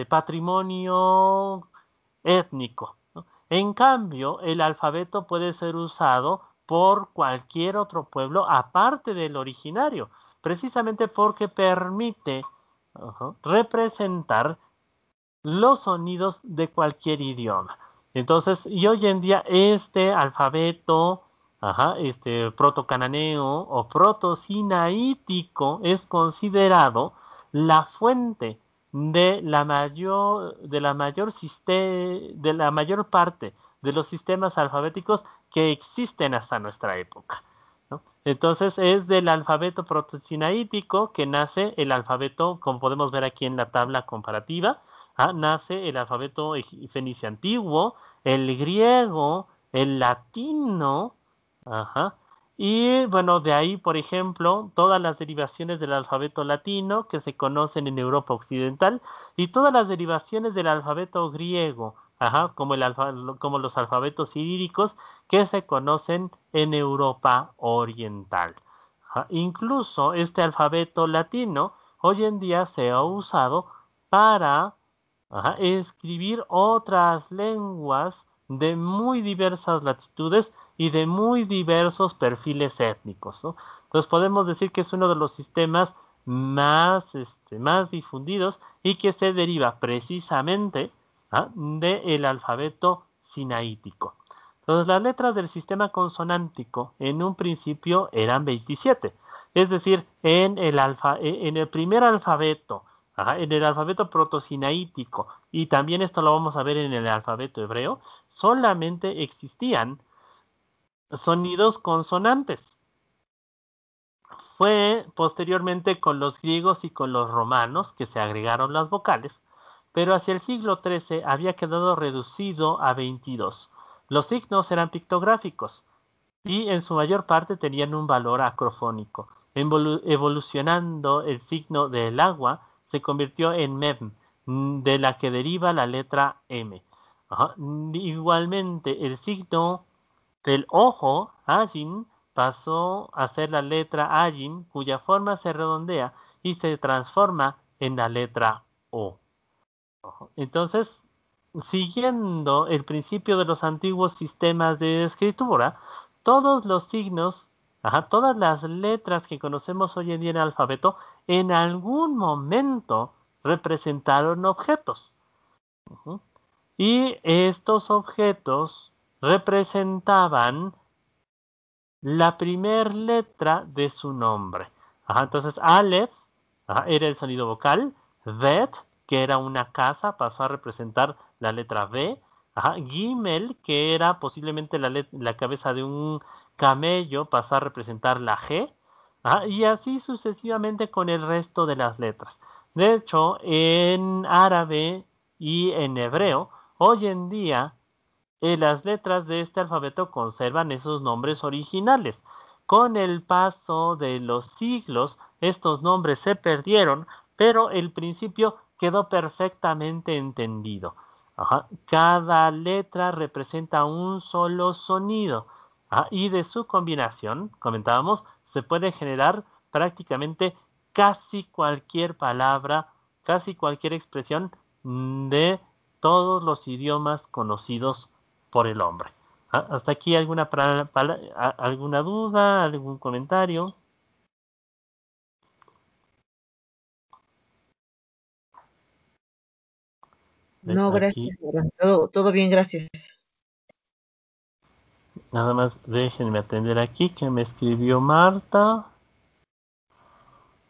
Speaker 1: patrimonio étnico, ¿no? En cambio, el alfabeto puede ser usado por cualquier otro pueblo aparte del originario, precisamente porque permite representar los sonidos de cualquier idioma. Entonces, y hoy en día este alfabeto, protocananeo o protosinaítico es considerado la fuente de la mayor parte de los sistemas alfabéticos que existen hasta nuestra época, ¿no? Entonces es del alfabeto protosinaítico que nace el alfabeto, como podemos ver aquí en la tabla comparativa. Nace el alfabeto fenicio antiguo, el griego, el latino, ajá, y bueno, de ahí, por ejemplo, todas las derivaciones del alfabeto latino que se conocen en Europa Occidental y todas las derivaciones del alfabeto griego, ajá, como los alfabetos cirílicos que se conocen en Europa Oriental. Ajá. Incluso este alfabeto latino hoy en día se ha usado para escribir otras lenguas de muy diversas latitudes y de muy diversos perfiles étnicos, ¿no? Entonces podemos decir que es uno de los sistemas más difundidos y que se deriva precisamente del alfabeto sinaítico. Entonces las letras del sistema consonántico en un principio eran 27, es decir, en el primer alfabeto, en el alfabeto protosinaítico, y también esto lo vamos a ver en el alfabeto hebreo, solamente existían sonidos consonantes. Fue posteriormente con los griegos y con los romanos que se agregaron las vocales, pero hacia el siglo XIII había quedado reducido a 22. Los signos eran pictográficos y en su mayor parte tenían un valor acrofónico. Evolucionando el signo del agua se convirtió en mem, de la que deriva la letra M. Ajá. Igualmente, el signo del ojo, Ajin, pasó a ser la letra Ajin, cuya forma se redondea y se transforma en la letra O. Entonces, siguiendo el principio de los antiguos sistemas de escritura, todos los signos, todas las letras que conocemos hoy en día en el alfabeto, en algún momento representaron objetos. Y estos objetos representaban la primer letra de su nombre. Entonces, Aleph era el sonido vocal, Bet, que era una casa, pasó a representar la letra B, Gimel, que era posiblemente la cabeza de un camello, pasó a representar la G, y así sucesivamente con el resto de las letras. De hecho, en árabe y en hebreo, hoy en día las letras de este alfabeto conservan esos nombres originales. Con el paso de los siglos, estos nombres se perdieron, pero el principio quedó perfectamente entendido. Cada letra representa un solo sonido. Y de su combinación, comentábamos, se puede generar prácticamente casi cualquier palabra, casi cualquier expresión de todos los idiomas conocidos por el hombre. ¿Hasta aquí alguna duda, algún comentario?
Speaker 2: No,
Speaker 1: Aquí
Speaker 2: gracias, Abraham. Todo bien, gracias.
Speaker 1: nada más déjenme atender aquí que me escribió Marta.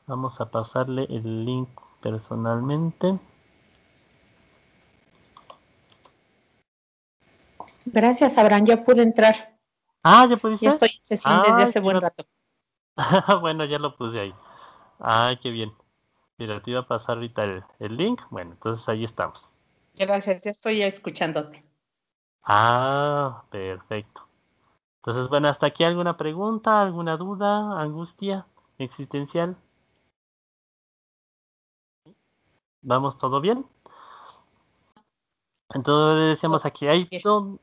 Speaker 1: Vamos a pasarle el link personalmente.
Speaker 3: Gracias, Abraham, ya pude entrar.
Speaker 1: ¿Ya pudiste?
Speaker 3: Ya estoy en sesión desde hace
Speaker 1: qué
Speaker 3: buen rato.
Speaker 1: Bueno, ya lo puse ahí. Qué bien. Mira, te iba a pasar ahorita el link. Bueno, entonces ahí estamos.
Speaker 3: Gracias, ya estoy escuchándote.
Speaker 1: Perfecto. Entonces, bueno, hasta aquí alguna pregunta, alguna duda, angustia existencial. ¿Vamos todo bien? Entonces decíamos aquí, hay todo...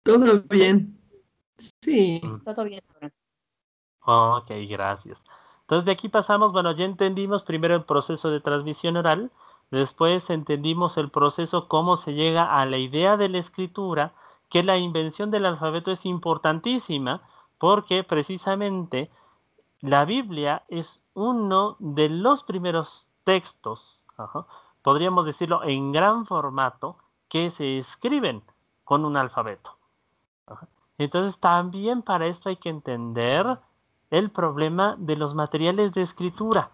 Speaker 4: Todo bien. Sí.
Speaker 3: Todo bien, Abraham.
Speaker 1: Ok, gracias. Entonces de aquí pasamos, bueno, ya entendimos primero el proceso de transmisión oral, después entendimos el proceso, cómo se llega a la idea de la escritura, que la invención del alfabeto es importantísima, porque precisamente la Biblia es uno de los primeros textos, podríamos decirlo en gran formato, que se escriben con un alfabeto. Entonces también para esto hay que entender el problema de los materiales de escritura.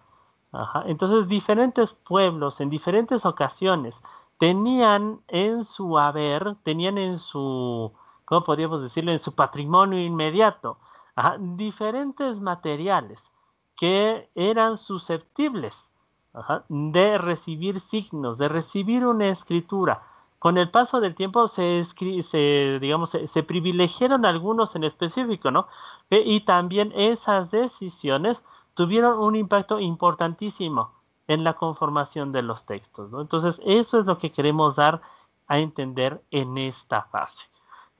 Speaker 1: Entonces diferentes pueblos en diferentes ocasiones tenían en su haber, tenían en su, ¿cómo podríamos decirlo? En su patrimonio inmediato, diferentes materiales que eran susceptibles de recibir signos, de recibir una escritura. Con el paso del tiempo se privilegiaron algunos en específico, ¿no? Y también esas decisiones tuvieron un impacto importantísimo en la conformación de los textos, ¿no? Entonces, eso es lo que queremos dar a entender en esta fase.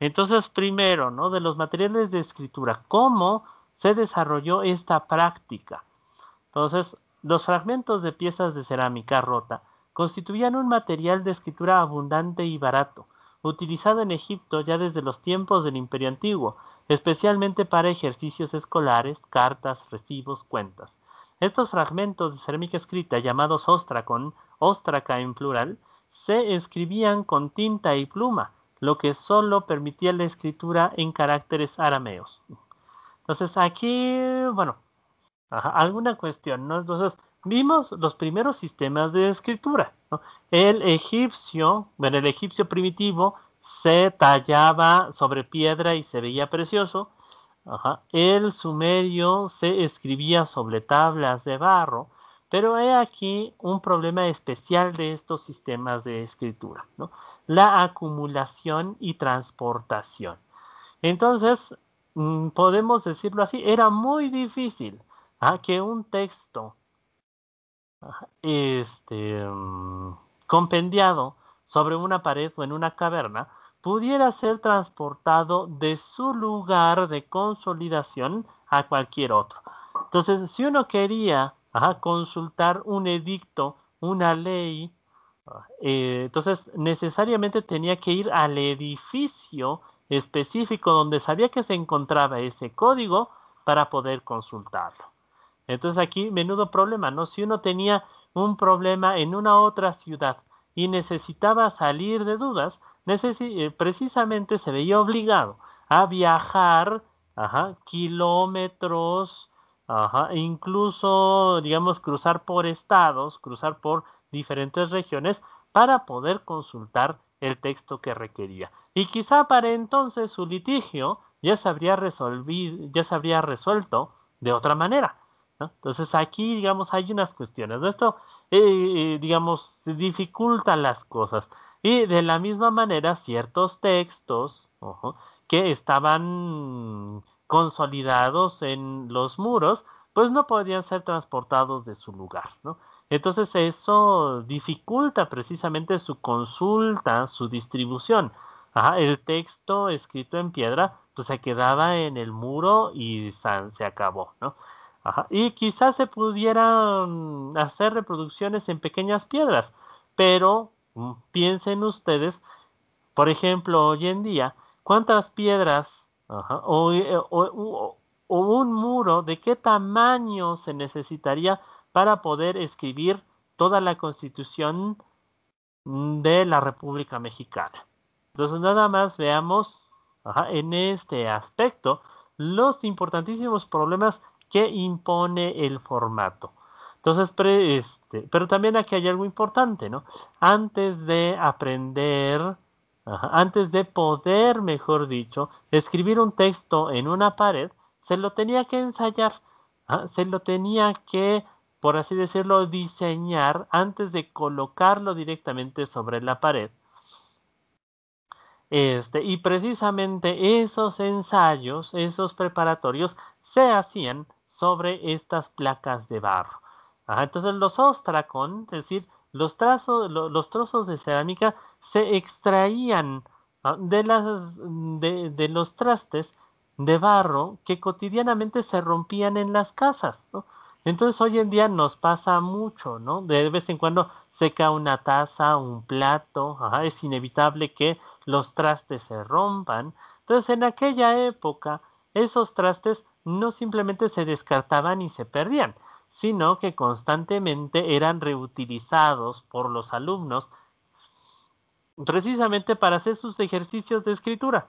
Speaker 1: Entonces, primero, ¿no? De los materiales de escritura, ¿cómo se desarrolló esta práctica? Entonces, los fragmentos de piezas de cerámica rota constituían un material de escritura abundante y barato, utilizado en Egipto ya desde los tiempos del Imperio Antiguo, especialmente para ejercicios escolares, cartas, recibos, cuentas. Estos fragmentos de cerámica escrita, llamados óstraca en plural, se escribían con tinta y pluma, lo que solo permitía la escritura en caracteres arameos. Entonces aquí, bueno, alguna cuestión, ¿no? Entonces, vimos los primeros sistemas de escritura, ¿no? El egipcio primitivo se tallaba sobre piedra y se veía precioso. El sumerio se escribía sobre tablas de barro, pero hay aquí un problema especial de estos sistemas de escritura, ¿no? La acumulación y transportación. Entonces, podemos decirlo así, era muy difícil que un texto compendiado sobre una pared o en una caverna pudiera ser transportado de su lugar de consolidación a cualquier otro. Entonces, si uno quería consultar un edicto, una ley, entonces necesariamente tenía que ir al edificio específico donde sabía que se encontraba ese código para poder consultarlo. Entonces aquí, menudo problema, ¿no? Si uno tenía un problema en una otra ciudad y necesitaba salir de dudas, precisamente se veía obligado a viajar kilómetros, incluso, digamos, cruzar por estados, cruzar por diferentes regiones para poder consultar el texto que requería. Y quizá para entonces su litigio ya se habría resuelto de otra manera, ¿no? Entonces aquí, digamos, hay unas cuestiones. ¿No? Esto, digamos, dificulta las cosas. Y de la misma manera, ciertos textos que estaban consolidados en los muros, pues no podían ser transportados de su lugar, ¿no? Entonces eso dificulta precisamente su consulta, su distribución. El texto escrito en piedra pues se quedaba en el muro y se acabó, ¿no? Y quizás se pudieran hacer reproducciones en pequeñas piedras, pero piensen ustedes, por ejemplo, hoy en día, ¿cuántas piedras o un muro de qué tamaño se necesitaría para poder escribir toda la Constitución de la República Mexicana? Entonces, nada más veamos en este aspecto los importantísimos problemas que impone el formato. Entonces, pero también aquí hay algo importante, ¿no? Antes de aprender, antes de poder, mejor dicho, escribir un texto en una pared, se lo tenía que ensayar, se lo tenía que, por así decirlo, diseñar antes de colocarlo directamente sobre la pared. Y precisamente esos ensayos, esos preparatorios, se hacían sobre estas placas de barro. Entonces los ostracón, es decir, los trozos de cerámica se extraían de los trastes de barro que cotidianamente se rompían en las casas, ¿no? Entonces hoy en día nos pasa mucho, ¿no? De vez en cuando se cae una taza, un plato, es inevitable que los trastes se rompan. Entonces en aquella época esos trastes no simplemente se descartaban y se perdían, sino que constantemente eran reutilizados por los alumnos precisamente para hacer sus ejercicios de escritura.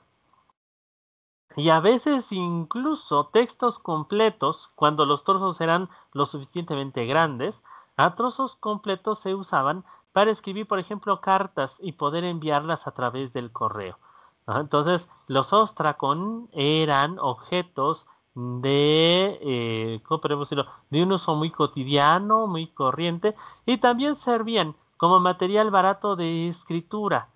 Speaker 1: Y a veces incluso textos completos, cuando los trozos eran lo suficientemente grandes, a trozos completos se usaban para escribir, por ejemplo, cartas y poder enviarlas a través del correo. Entonces, los ostracón eran objetos ¿cómo podemos decirlo? De un uso muy cotidiano, muy corriente, y también servían como material barato de escritura.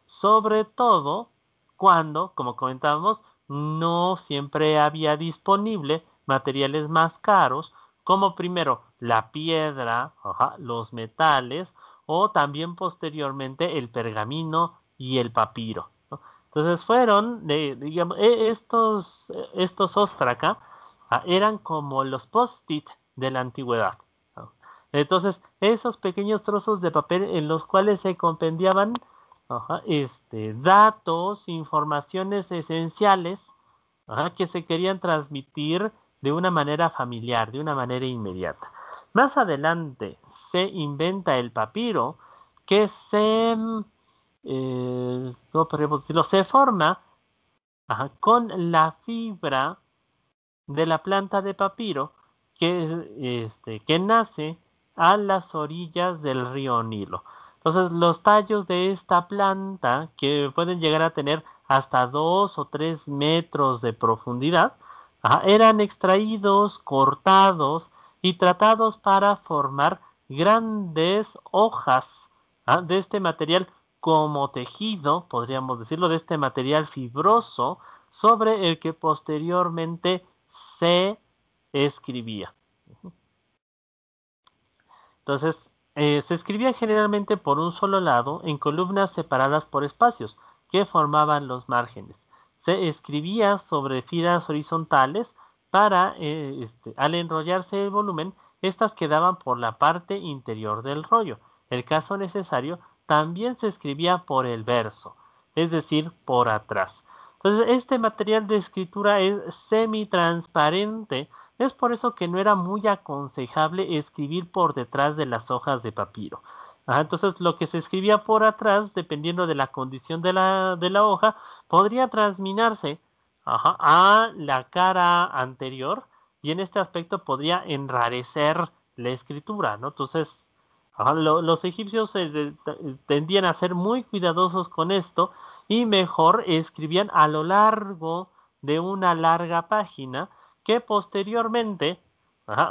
Speaker 1: Sobre todo cuando, como comentábamos, no siempre había disponible materiales más caros, como primero la piedra, los metales, o también posteriormente el pergamino y el papiro, ¿no? Entonces fueron, digamos, estos ostraca eran como los post-it de la antigüedad, ¿no? Entonces, esos pequeños trozos de papel en los cuales se compendiaban datos, informaciones esenciales que se querían transmitir de una manera familiar, de una manera inmediata. Más adelante se inventa el papiro que ¿cómo podríamos decirlo? Se forma con la fibra de la planta de papiro que nace a las orillas del río Nilo. Entonces, los tallos de esta planta, que pueden llegar a tener hasta 2 o 3 metros de profundidad, eran extraídos, cortados y tratados para formar grandes hojas de este material como tejido, podríamos decirlo, de este material fibroso, sobre el que posteriormente se escribía. Entonces, se escribía generalmente por un solo lado en columnas separadas por espacios que formaban los márgenes. Se escribía sobre filas horizontales para, al enrollarse el volumen, estas quedaban por la parte interior del rollo. El caso necesario, también se escribía por el verso, es decir, por atrás. Entonces, este material de escritura es semitransparente. Es por eso que no era muy aconsejable escribir por detrás de las hojas de papiro. Entonces, lo que se escribía por atrás, dependiendo de la condición de la hoja, podría transminarse a la cara anterior y en este aspecto podría enrarecer la escritura, ¿no? Entonces, los egipcios tendían a ser muy cuidadosos con esto y mejor escribían a lo largo de una larga página que posteriormente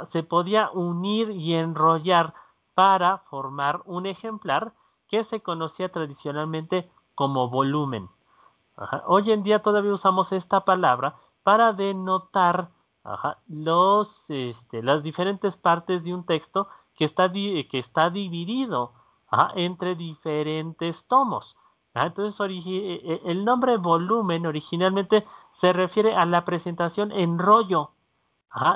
Speaker 1: se podía unir y enrollar para formar un ejemplar que se conocía tradicionalmente como volumen. Hoy en día todavía usamos esta palabra para denotar las diferentes partes de un texto que está dividido entre diferentes tomos. Entonces, el nombre volumen originalmente se refiere a la presentación en rollo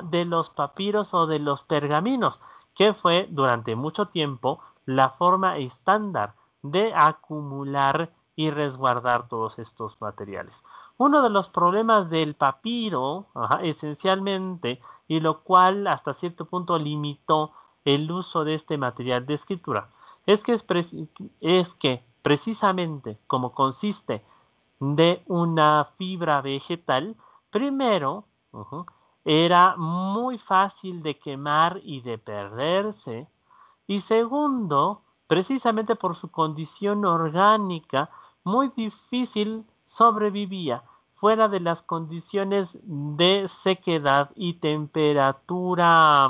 Speaker 1: de los papiros o de los pergaminos, que fue durante mucho tiempo la forma estándar de acumular y resguardar todos estos materiales. Uno de los problemas del papiro, esencialmente, y lo cual hasta cierto punto limitó el uso de este material de escritura, es que precisamente como consiste de una fibra vegetal, primero, era muy fácil de quemar y de perderse, y segundo, precisamente por su condición orgánica, muy difícil sobrevivía fuera de las condiciones de sequedad y temperatura,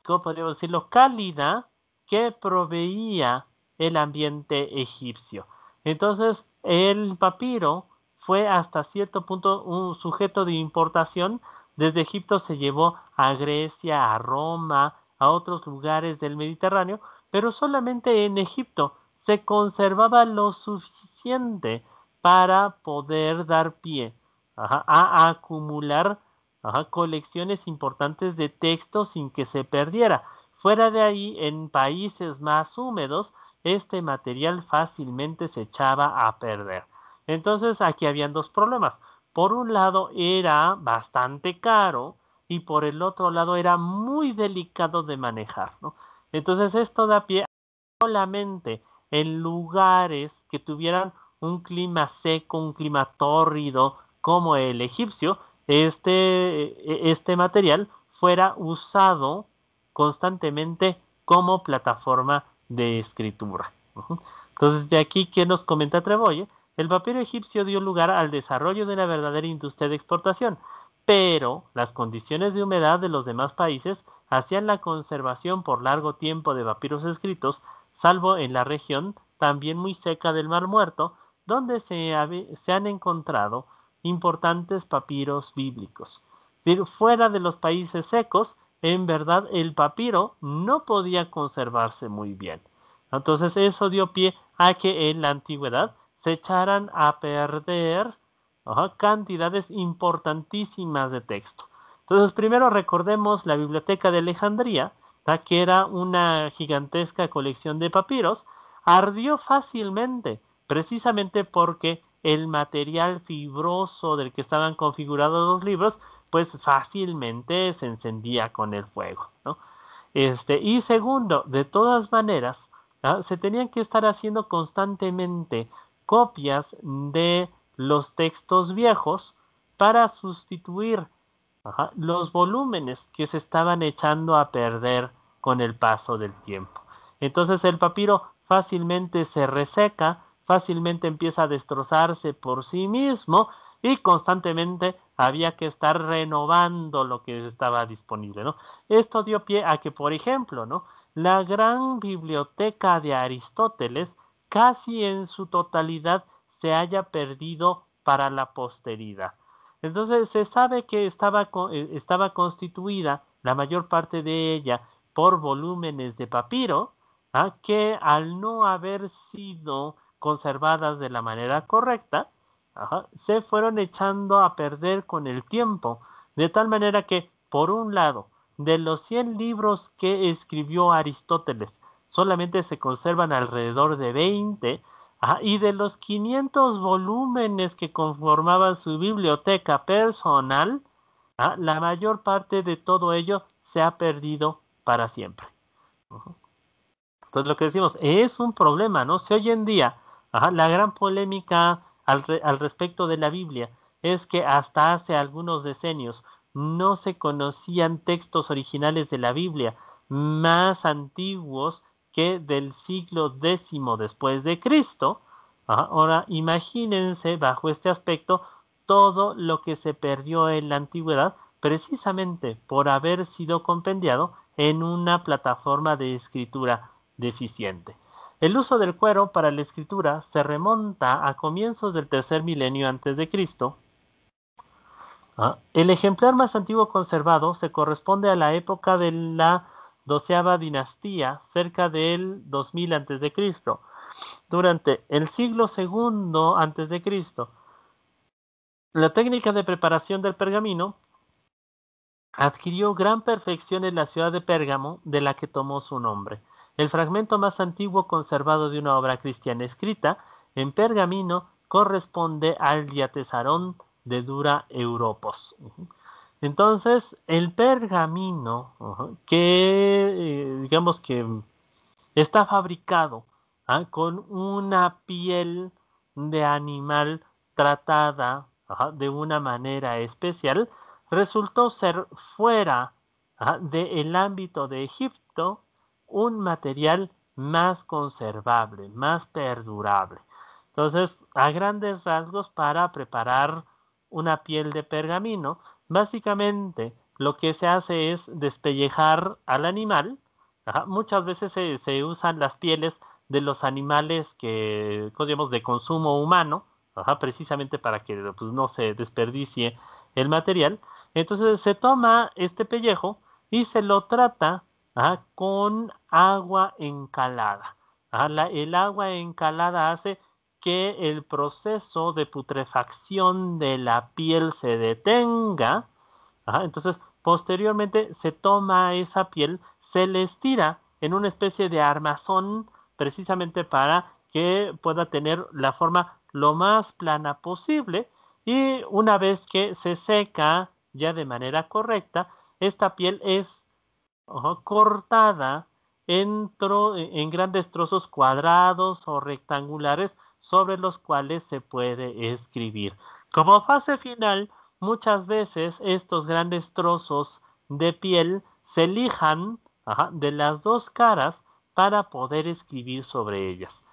Speaker 1: ¿cómo podríamos decirlo?, cálida que proveía el ambiente egipcio. Entonces, el papiro fue hasta cierto punto un sujeto de importación. Desde Egipto se llevó a Grecia, a Roma, a otros lugares del Mediterráneo, pero solamente en Egipto se conservaba lo suficiente para poder dar pie a acumular colecciones importantes de textos sin que se perdiera. Fuera de ahí, en países más húmedos, este material fácilmente se echaba a perder. Entonces aquí habían dos problemas. Por un lado era bastante caro y por el otro lado era muy delicado de manejar, ¿no? Entonces esto da pie solamente en lugares que tuvieran un clima seco, un clima tórrido como el egipcio, este material fuera usado constantemente como plataforma de escritura. Entonces, de aquí, ¿qué nos comenta Treboye? El papiro egipcio dio lugar al desarrollo de una verdadera industria de exportación, pero las condiciones de humedad de los demás países hacían la conservación por largo tiempo de papiros escritos, salvo en la región también muy seca del Mar Muerto, donde se han encontrado importantes papiros bíblicos. Es decir, fuera de los países secos, en verdad el papiro no podía conservarse muy bien. Entonces eso dio pie a que en la antigüedad se echaran a perder cantidades importantísimas de texto. Entonces primero recordemos la Biblioteca de Alejandría, que era una gigantesca colección de papiros, ardió fácilmente, precisamente porque el material fibroso del que estaban configurados los libros, pues fácilmente se encendía con el fuego, ¿no? Y segundo, de todas maneras, se tenían que estar haciendo constantemente copias de los textos viejos para sustituir los volúmenes que se estaban echando a perder con el paso del tiempo. Entonces el papiro fácilmente se reseca, fácilmente empieza a destrozarse por sí mismo y constantemente había que estar renovando lo que estaba disponible, ¿no? Esto dio pie a que, por ejemplo, ¿no?, la gran biblioteca de Aristóteles casi en su totalidad se haya perdido para la posteridad. Entonces se sabe que estaba constituida la mayor parte de ella por volúmenes de papiro, que al no haber sido conservadas de la manera correcta, se fueron echando a perder con el tiempo, de tal manera que, por un lado, de los 100 libros que escribió Aristóteles, solamente se conservan alrededor de 20, y de los 500 volúmenes que conformaban su biblioteca personal, la mayor parte de todo ello se ha perdido para siempre. Entonces lo que decimos es un problema, ¿no? Si hoy en día la gran polémica al respecto de la Biblia es que hasta hace algunos decenios no se conocían textos originales de la Biblia más antiguos que del siglo X después de Cristo. Ahora imagínense bajo este aspecto todo lo que se perdió en la antigüedad precisamente por haber sido compendiado en una plataforma de escritura deficiente. El uso del cuero para la escritura se remonta a comienzos del tercer milenio antes de Cristo. El ejemplar más antiguo conservado se corresponde a la época de la 12ª dinastía, cerca del 2000 antes de Cristo. Durante el siglo II antes de Cristo, la técnica de preparación del pergamino adquirió gran perfección en la ciudad de Pérgamo, de la que tomó su nombre. El fragmento más antiguo conservado de una obra cristiana escrita en pergamino corresponde al Diatesarón de Dura Europos. Entonces, el pergamino, que digamos que está fabricado con una piel de animal tratada de una manera especial, resultó ser fuera del ámbito de Egipto un material más conservable, más perdurable. Entonces, a grandes rasgos, para preparar una piel de pergamino, básicamente lo que se hace es despellejar al animal. Muchas veces se usan las pieles de los animales que, digamos, de consumo humano, precisamente para que pues, no se desperdicie el material. Entonces se toma este pellejo y se lo trata con agua encalada. El agua encalada hace que el proceso de putrefacción de la piel se detenga. Entonces, posteriormente se toma esa piel, se le estira en una especie de armazón precisamente para que pueda tener la forma lo más plana posible, y una vez que se seca ya de manera correcta, esta piel es cortada en grandes trozos cuadrados o rectangulares sobre los cuales se puede escribir. Como fase final, muchas veces estos grandes trozos de piel se lijan de las dos caras para poder escribir sobre ellas.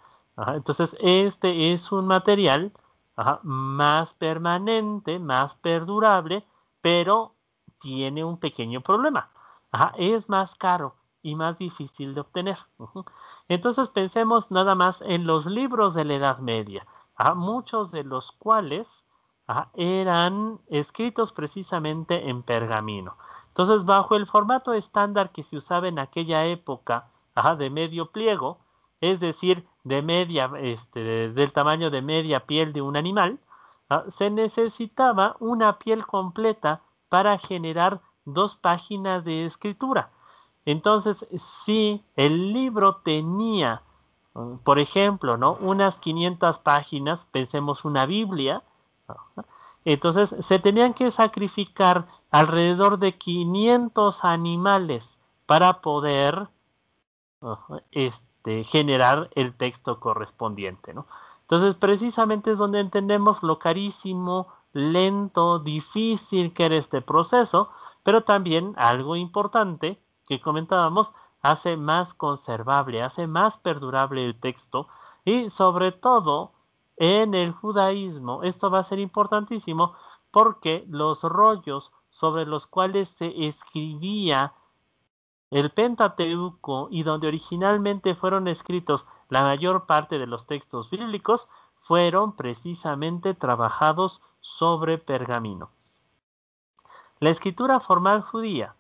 Speaker 1: Entonces, este es un material más permanente, más perdurable, pero tiene un pequeño problema. Es más caro y más difícil de obtener. Entonces pensemos nada más en los libros de la Edad Media, muchos de los cuales eran escritos precisamente en pergamino. Entonces, bajo el formato estándar que se usaba en aquella época, de medio pliego, es decir, de media, del tamaño de media piel de un animal, se necesitaba una piel completa para generar 2 páginas de escritura. Entonces, si el libro tenía, por ejemplo, ¿no?, unas 500 páginas, pensemos una Biblia, entonces se tenían que sacrificar alrededor de 500 animales para poder generar el texto correspondiente, ¿no? Entonces, precisamente es donde entendemos lo carísimo, lento, difícil que era este proceso, pero también algo importante que comentábamos, hace más conservable, hace más perdurable el texto, y sobre todo en el judaísmo esto va a ser importantísimo porque los rollos sobre los cuales se escribía el Pentateuco y donde originalmente fueron escritos la mayor parte de los textos bíblicos fueron precisamente trabajados sobre pergamino. La escritura formal judía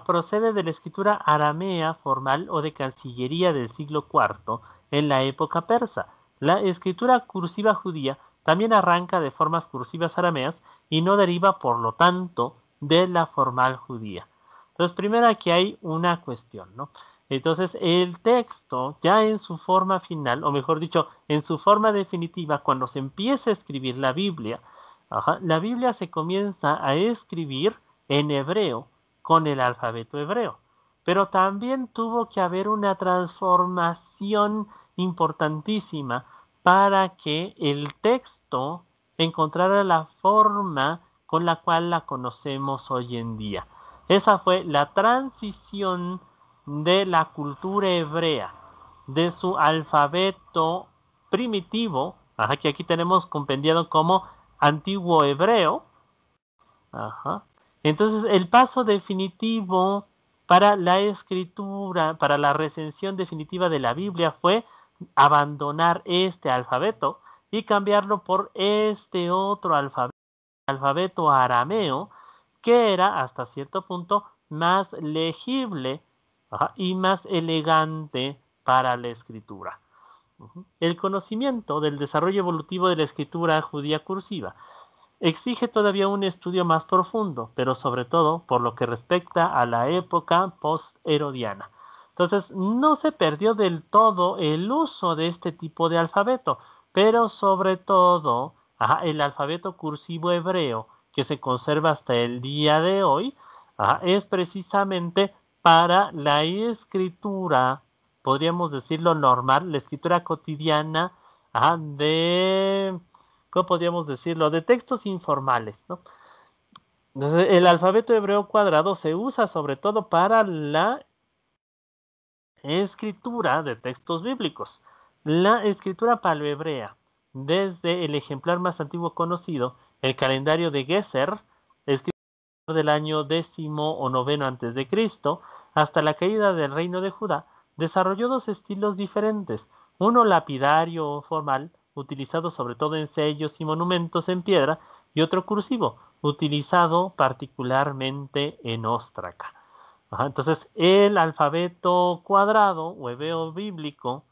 Speaker 1: procede de la escritura aramea formal o de cancillería del siglo IV en la época persa. La escritura cursiva judía también arranca de formas cursivas arameas y no deriva, por lo tanto, de la formal judía. Entonces, primero aquí hay una cuestión, ¿no? Entonces, el texto ya en su forma final, o mejor dicho, en su forma definitiva, cuando se empieza a escribir la Biblia se comienza a escribir en hebreo con el alfabeto hebreo. Pero también tuvo que haber una transformación importantísima para que el texto encontrara la forma con la cual la conocemos hoy en día. Esa fue la transición de la cultura hebrea, de su alfabeto primitivo, que aquí tenemos compendiado como antiguo hebreo. Entonces, el paso definitivo para la escritura, para la recensión definitiva de la Biblia fue abandonar este alfabeto y cambiarlo por este otro alfabeto arameo, que era hasta cierto punto más legible y más elegante para la escritura. El conocimiento del desarrollo evolutivo de la escritura judía cursiva exige todavía un estudio más profundo, pero sobre todo por lo que respecta a la época post-herodiana. Entonces, no se perdió del todo el uso de este tipo de alfabeto, pero sobre todo el alfabeto cursivo hebreo que se conserva hasta el día de hoy es precisamente para la escritura, podríamos decirlo normal, la escritura cotidiana de, ¿cómo podríamos decirlo?, de textos informales, ¿no? Entonces, el alfabeto hebreo cuadrado se usa sobre todo para la escritura de textos bíblicos. La escritura paleohebrea, desde el ejemplar más antiguo conocido, el calendario de Geser, escrito del año 10º o 9º antes de Cristo, hasta la caída del reino de Judá, desarrolló 2 estilos diferentes. uno lapidario o formal, utilizado sobre todo en sellos y monumentos en piedra, y otro cursivo, utilizado particularmente en Óstraca. Entonces, el alfabeto cuadrado o hebreo bíblico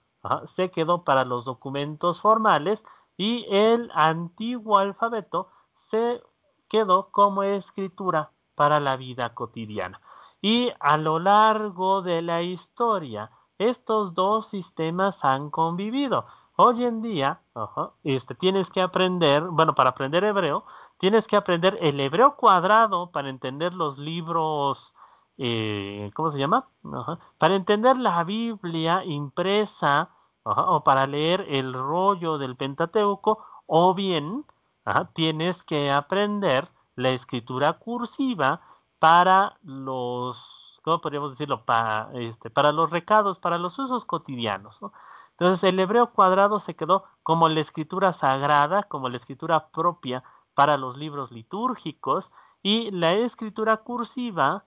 Speaker 1: se quedó para los documentos formales y el antiguo alfabeto se quedó como escritura para la vida cotidiana. Y a lo largo de la historia, estos dos sistemas han convivido. Hoy en día, tienes que aprender, bueno, para aprender hebreo, tienes que aprender el hebreo cuadrado para entender los libros, ¿cómo se llama? Para entender la Biblia impresa, o para leer el rollo del Pentateuco, o bien tienes que aprender la escritura cursiva para los, ¿cómo podríamos decirlo? Para los recados, para los usos cotidianos, ¿no? Entonces el hebreo cuadrado se quedó como la escritura sagrada, como la escritura propia para los libros litúrgicos, y la escritura cursiva,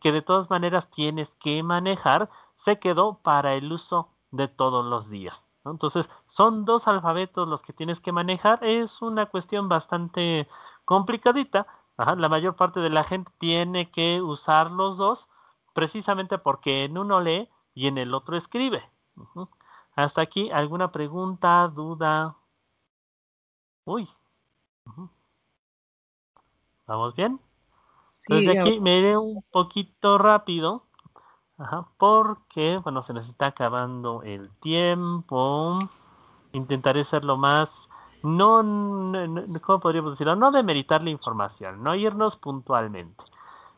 Speaker 1: que de todas maneras tienes que manejar, se quedó para el uso de todos los días, ¿no? Entonces son dos alfabetos los que tienes que manejar. Es una cuestión bastante complicadita. La mayor parte de la gente tiene que usar los dos precisamente porque en uno lee y en el otro escribe. Hasta aquí, ¿alguna pregunta, duda? Uy, ¿vamos bien? Entonces de
Speaker 2: Sí,
Speaker 1: aquí me iré un poquito rápido, porque, bueno, se nos está acabando el tiempo. Intentaré ser lo más, ¿cómo podríamos decirlo? No demeritar la información, no irnos puntualmente.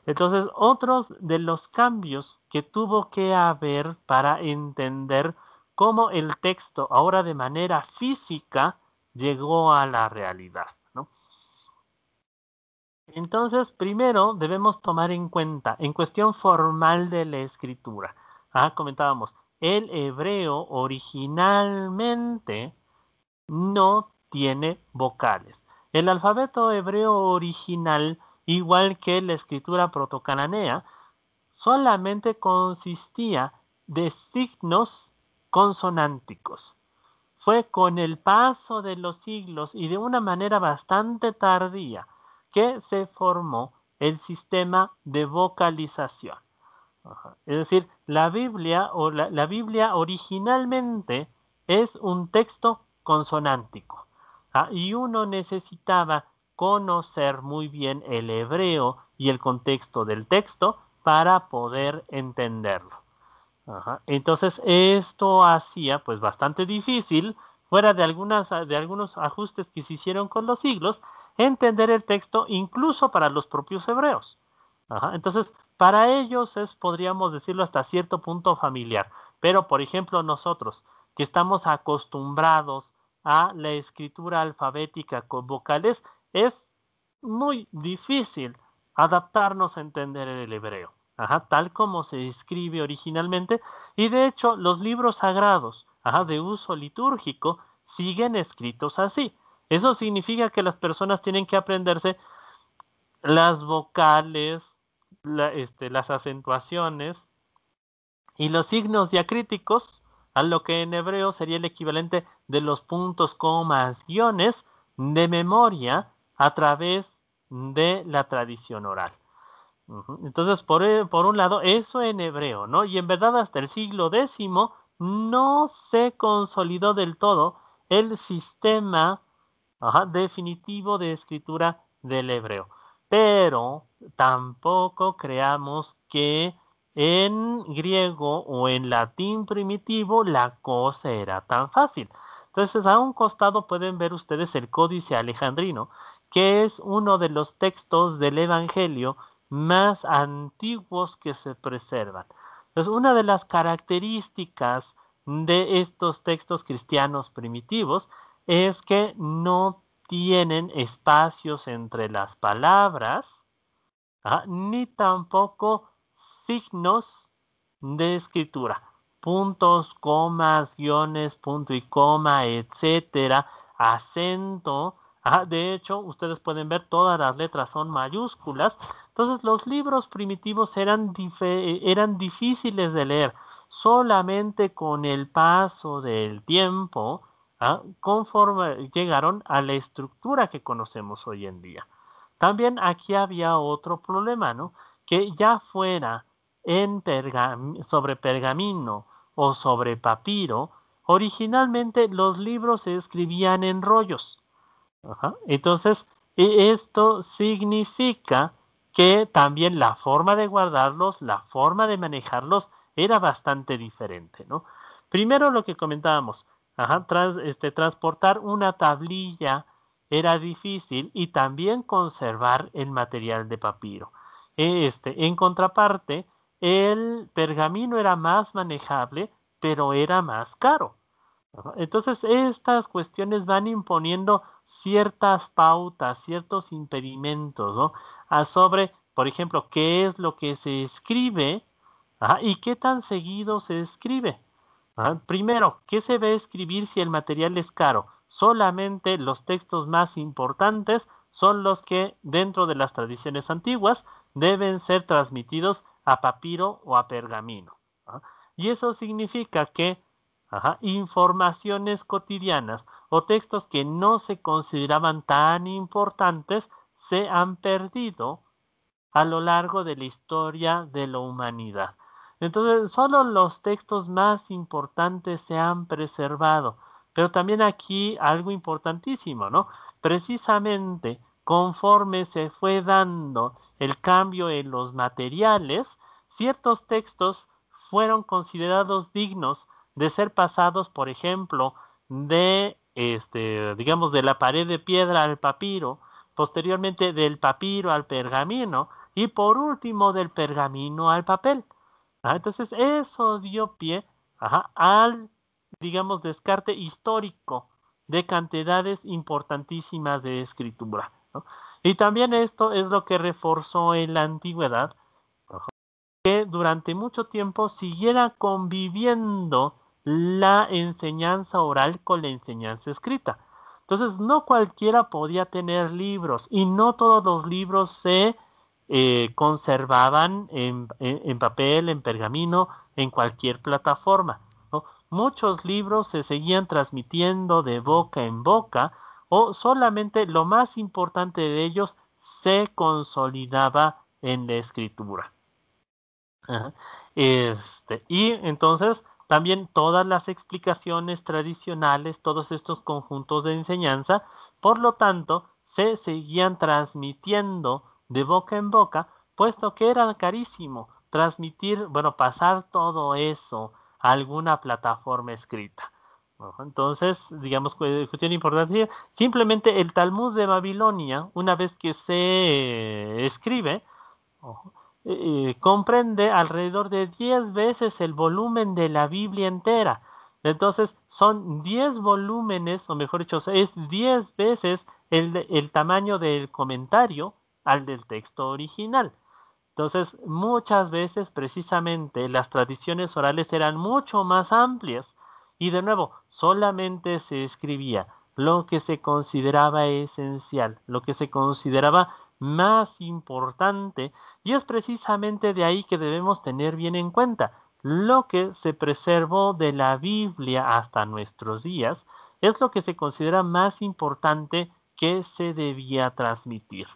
Speaker 1: Entonces, otros de los cambios que tuvo que haber para entender cómo el texto, ahora de manera física, llegó a la realidad, ¿no? Entonces, primero debemos tomar en cuenta, en cuestión formal de la escritura, comentábamos, el hebreo originalmente no tiene vocales. El alfabeto hebreo original, igual que la escritura protocananea, solamente consistía de signos consonánticos. Fue con el paso de los siglos y de una manera bastante tardía que se formó el sistema de vocalización. Es decir, la Biblia o la Biblia originalmente es un texto consonántico, y uno necesitaba conocer muy bien el hebreo y el contexto del texto para poder entenderlo. Entonces esto hacía pues bastante difícil, fuera de algunos ajustes que se hicieron con los siglos, entender el texto incluso para los propios hebreos. Entonces, para ellos es, podríamos decirlo, hasta cierto punto familiar. Pero, por ejemplo, nosotros, que estamos acostumbrados a la escritura alfabética con vocales, es muy difícil adaptarnos a entender el hebreo, tal como se escribe originalmente. Y de hecho, los libros sagrados, de uso litúrgico, siguen escritos así. Eso significa que las personas tienen que aprenderse las vocales, las acentuaciones y los signos diacríticos, a lo que en hebreo sería el equivalente de los puntos, comas, guiones, de memoria a través de la tradición oral. Entonces, por un lado, eso en hebreo, ¿no? Y en verdad hasta el siglo X no se consolidó del todo el sistema definitivo de escritura del hebreo. Pero tampoco creamos que en griego o en latín primitivo la cosa era tan fácil. Entonces, a un costado pueden ver ustedes el Códice Alejandrino, que es uno de los textos del Evangelio más antiguos que se preservan. Entonces, una de las características de estos textos cristianos primitivos es que no tienen espacios entre las palabras, ni tampoco signos de escritura, puntos, comas, guiones, punto y coma, etcétera, acento. De hecho, ustedes pueden ver todas las letras son mayúsculas. Entonces, los libros primitivos eran difíciles de leer, solamente con el paso del tiempo, conforme llegaron a la estructura que conocemos hoy en día. También aquí había otro problema, ¿no? Que ya fuera sobre pergamino o sobre papiro, originalmente los libros se escribían en rollos. Entonces, esto significa que también la forma de guardarlos, la forma de manejarlos era bastante diferente, ¿no? Primero lo que comentábamos, transportar una tablilla era difícil y también conservar el material de papiro. En contraparte, el pergamino era más manejable, pero era más caro. Entonces, estas cuestiones van imponiendo ciertas pautas, ciertos impedimentos, ¿no? Sobre, por ejemplo, qué es lo que se escribe, y qué tan seguido se escribe. Primero, ¿qué se va a escribir si el material es caro? Solamente los textos más importantes son los que, dentro de las tradiciones antiguas, deben ser transmitidos a papiro o a pergamino. Y eso significa que informaciones cotidianas o textos que no se consideraban tan importantes se han perdido a lo largo de la historia de la humanidad. Entonces, solo los textos más importantes se han preservado. Pero también aquí algo importantísimo, ¿no? Precisamente conforme se fue dando el cambio en los materiales, ciertos textos fueron considerados dignos de ser pasados, por ejemplo, digamos, de la pared de piedra al papiro, posteriormente del papiro al pergamino, y por último del pergamino al papel. Entonces eso dio pie al, digamos, descarte histórico de cantidades importantísimas de escritura, ¿no? Y también esto es lo que reforzó en la antigüedad que durante mucho tiempo siguiera conviviendo la enseñanza oral con la enseñanza escrita. Entonces, no cualquiera podía tener libros y no todos los libros se conservaban en papel, en pergamino, en cualquier plataforma, ¿no? Muchos libros se seguían transmitiendo de boca en boca o solamente lo más importante de ellos se consolidaba en la escritura. Ajá. Y entonces también todas las explicaciones tradicionales, todos estos conjuntos de enseñanza, por lo tanto, se seguían transmitiendo de boca en boca, puesto que era carísimo transmitir, bueno, pasar todo eso a alguna plataforma escrita. Entonces, digamos, cuestión importante, simplemente el Talmud de Babilonia, una vez que se escribe, comprende alrededor de 10 veces el volumen de la Biblia entera. Entonces, son 10 volúmenes, o mejor dicho, es 10 veces el tamaño del comentario al del texto original. Entonces, muchas veces, precisamente, las tradiciones orales eran mucho más amplias. Y de nuevo, solamente se escribía lo que se consideraba esencial, lo que se consideraba más importante, y es precisamente de ahí que debemos tener bien en cuenta. Lo que se preservó de la Biblia hasta nuestros días es lo que se considera más importante que se debía transmitir.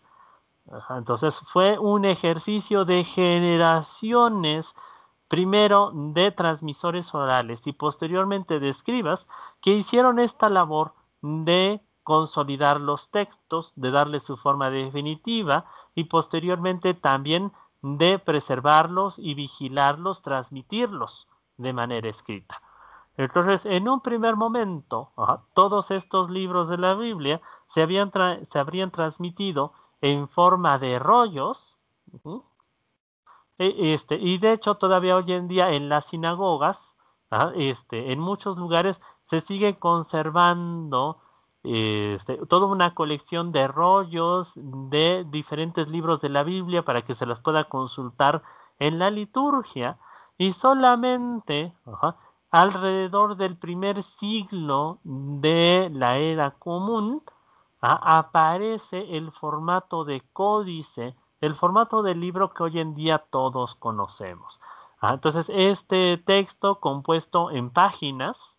Speaker 1: Entonces fue un ejercicio de generaciones, primero de transmisores orales y posteriormente de escribas, que hicieron esta labor de consolidar los textos, de darle su forma definitiva y posteriormente también de preservarlos y vigilarlos, transmitirlos de manera escrita. Entonces, en un primer momento, todos estos libros de la Biblia se habrían transmitido en forma de rollos, y de hecho todavía hoy en día en las sinagogas, en muchos lugares se sigue conservando toda una colección de rollos de diferentes libros de la Biblia para que se las pueda consultar en la liturgia, y solamente alrededor del primer siglo de la era común aparece el formato de códice, el formato del libro que hoy en día todos conocemos. Entonces, este texto compuesto en páginas,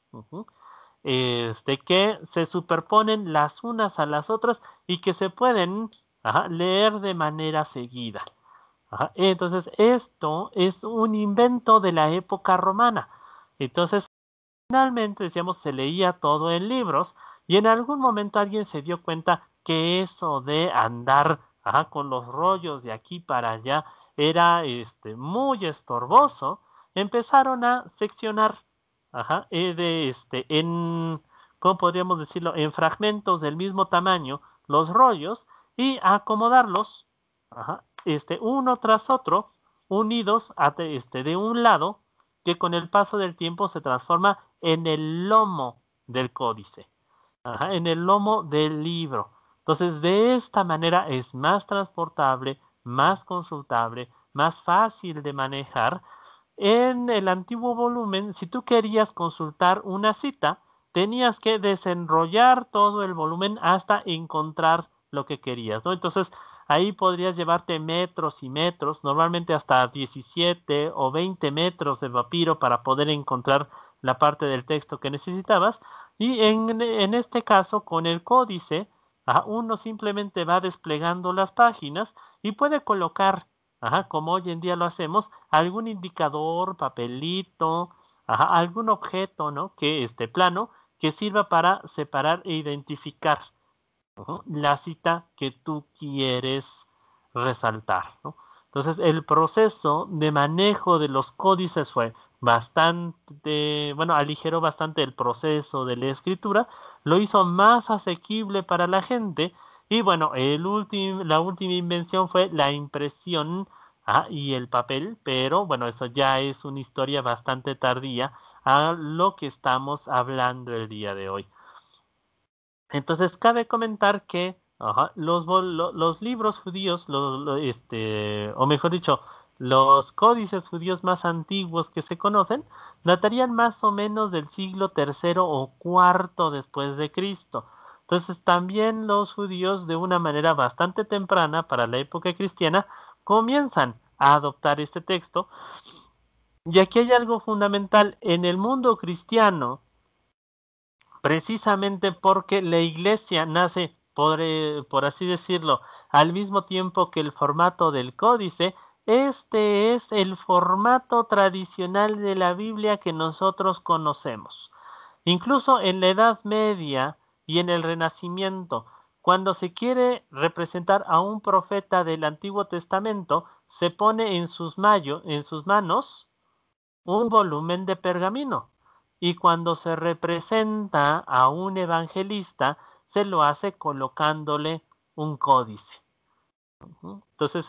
Speaker 1: que se superponen las unas a las otras y que se pueden leer de manera seguida. Entonces, esto es un invento de la época romana. Entonces, finalmente, decíamos, se leía todo en libros y en algún momento alguien se dio cuenta que eso de andar con los rollos de aquí para allá era muy estorboso. Empezaron a seccionar ¿cómo podríamos decirlo? En fragmentos del mismo tamaño los rollos y a acomodarlos uno tras otro, unidos de un lado, que con el paso del tiempo se transforma en el lomo del códice, en el lomo del libro. Entonces, de esta manera es más transportable, más consultable, más fácil de manejar. En el antiguo volumen, si tú querías consultar una cita, tenías que desenrollar todo el volumen hasta encontrar lo que querías, ¿no? Entonces, ahí podrías llevarte metros y metros, normalmente hasta 17 o 20 metros de papiro para poder encontrar la parte del texto que necesitabas. Y en este caso, con el códice, uno simplemente va desplegando las páginas y puede colocar, como hoy en día lo hacemos, algún indicador, papelito, algún objeto, ¿no? Que plano, que sirva para separar e identificar la cita que tú quieres resaltar, ¿no? Entonces, el proceso de manejo de los códices fue bastante, bueno, aligeró bastante el proceso de la escritura, lo hizo más asequible para la gente y bueno, la última invención fue la impresión y el papel, pero bueno, eso ya es una historia bastante tardía a lo que estamos hablando el día de hoy. Entonces, cabe comentar que los libros judíos, o mejor dicho, los códices judíos más antiguos que se conocen, datarían más o menos del siglo III o IV después de Cristo. Entonces, también los judíos, de una manera bastante temprana para la época cristiana, comienzan a adoptar este texto. Y aquí hay algo fundamental. En el mundo cristiano, precisamente porque la iglesia nace, por así decirlo, al mismo tiempo que el formato del códice, este es el formato tradicional de la Biblia que nosotros conocemos. Incluso en la Edad Media y en el Renacimiento, cuando se quiere representar a un profeta del Antiguo Testamento, se pone en sus manos un volumen de pergamino. Y cuando se representa a un evangelista, se lo hace colocándole un códice. Entonces,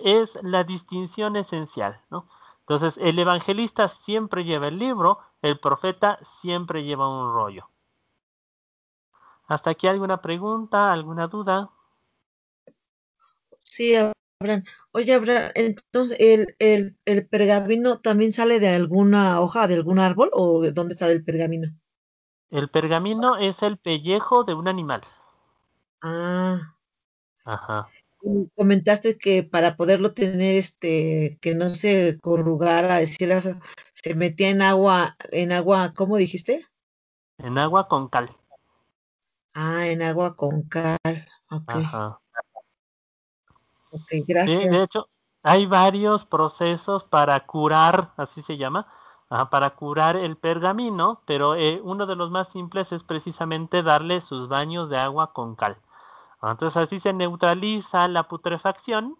Speaker 1: es la distinción esencial, ¿no? Entonces, el evangelista siempre lleva el libro, el profeta siempre lleva un rollo. ¿Hasta aquí alguna pregunta, alguna duda?
Speaker 2: Sí, Abraham. Oye, Abraham, entonces, ¿el pergamino también sale de alguna hoja, de algún árbol, o de dónde sale el pergamino?
Speaker 1: El pergamino es el pellejo de un animal.
Speaker 2: Ah,
Speaker 1: Ajá.
Speaker 2: y comentaste que para poderlo tener, que no se corrugara, se metía en agua, ¿cómo dijiste?
Speaker 1: En agua con cal.
Speaker 2: Ah, en agua con cal. Ok,
Speaker 1: Ajá.
Speaker 2: ok,
Speaker 1: Sí,
Speaker 2: gracias.
Speaker 1: de hecho, hay varios procesos para curar, así se llama, para curar el pergamino, pero uno de los más simples es precisamente darle sus baños de agua con cal. Entonces así se neutraliza la putrefacción.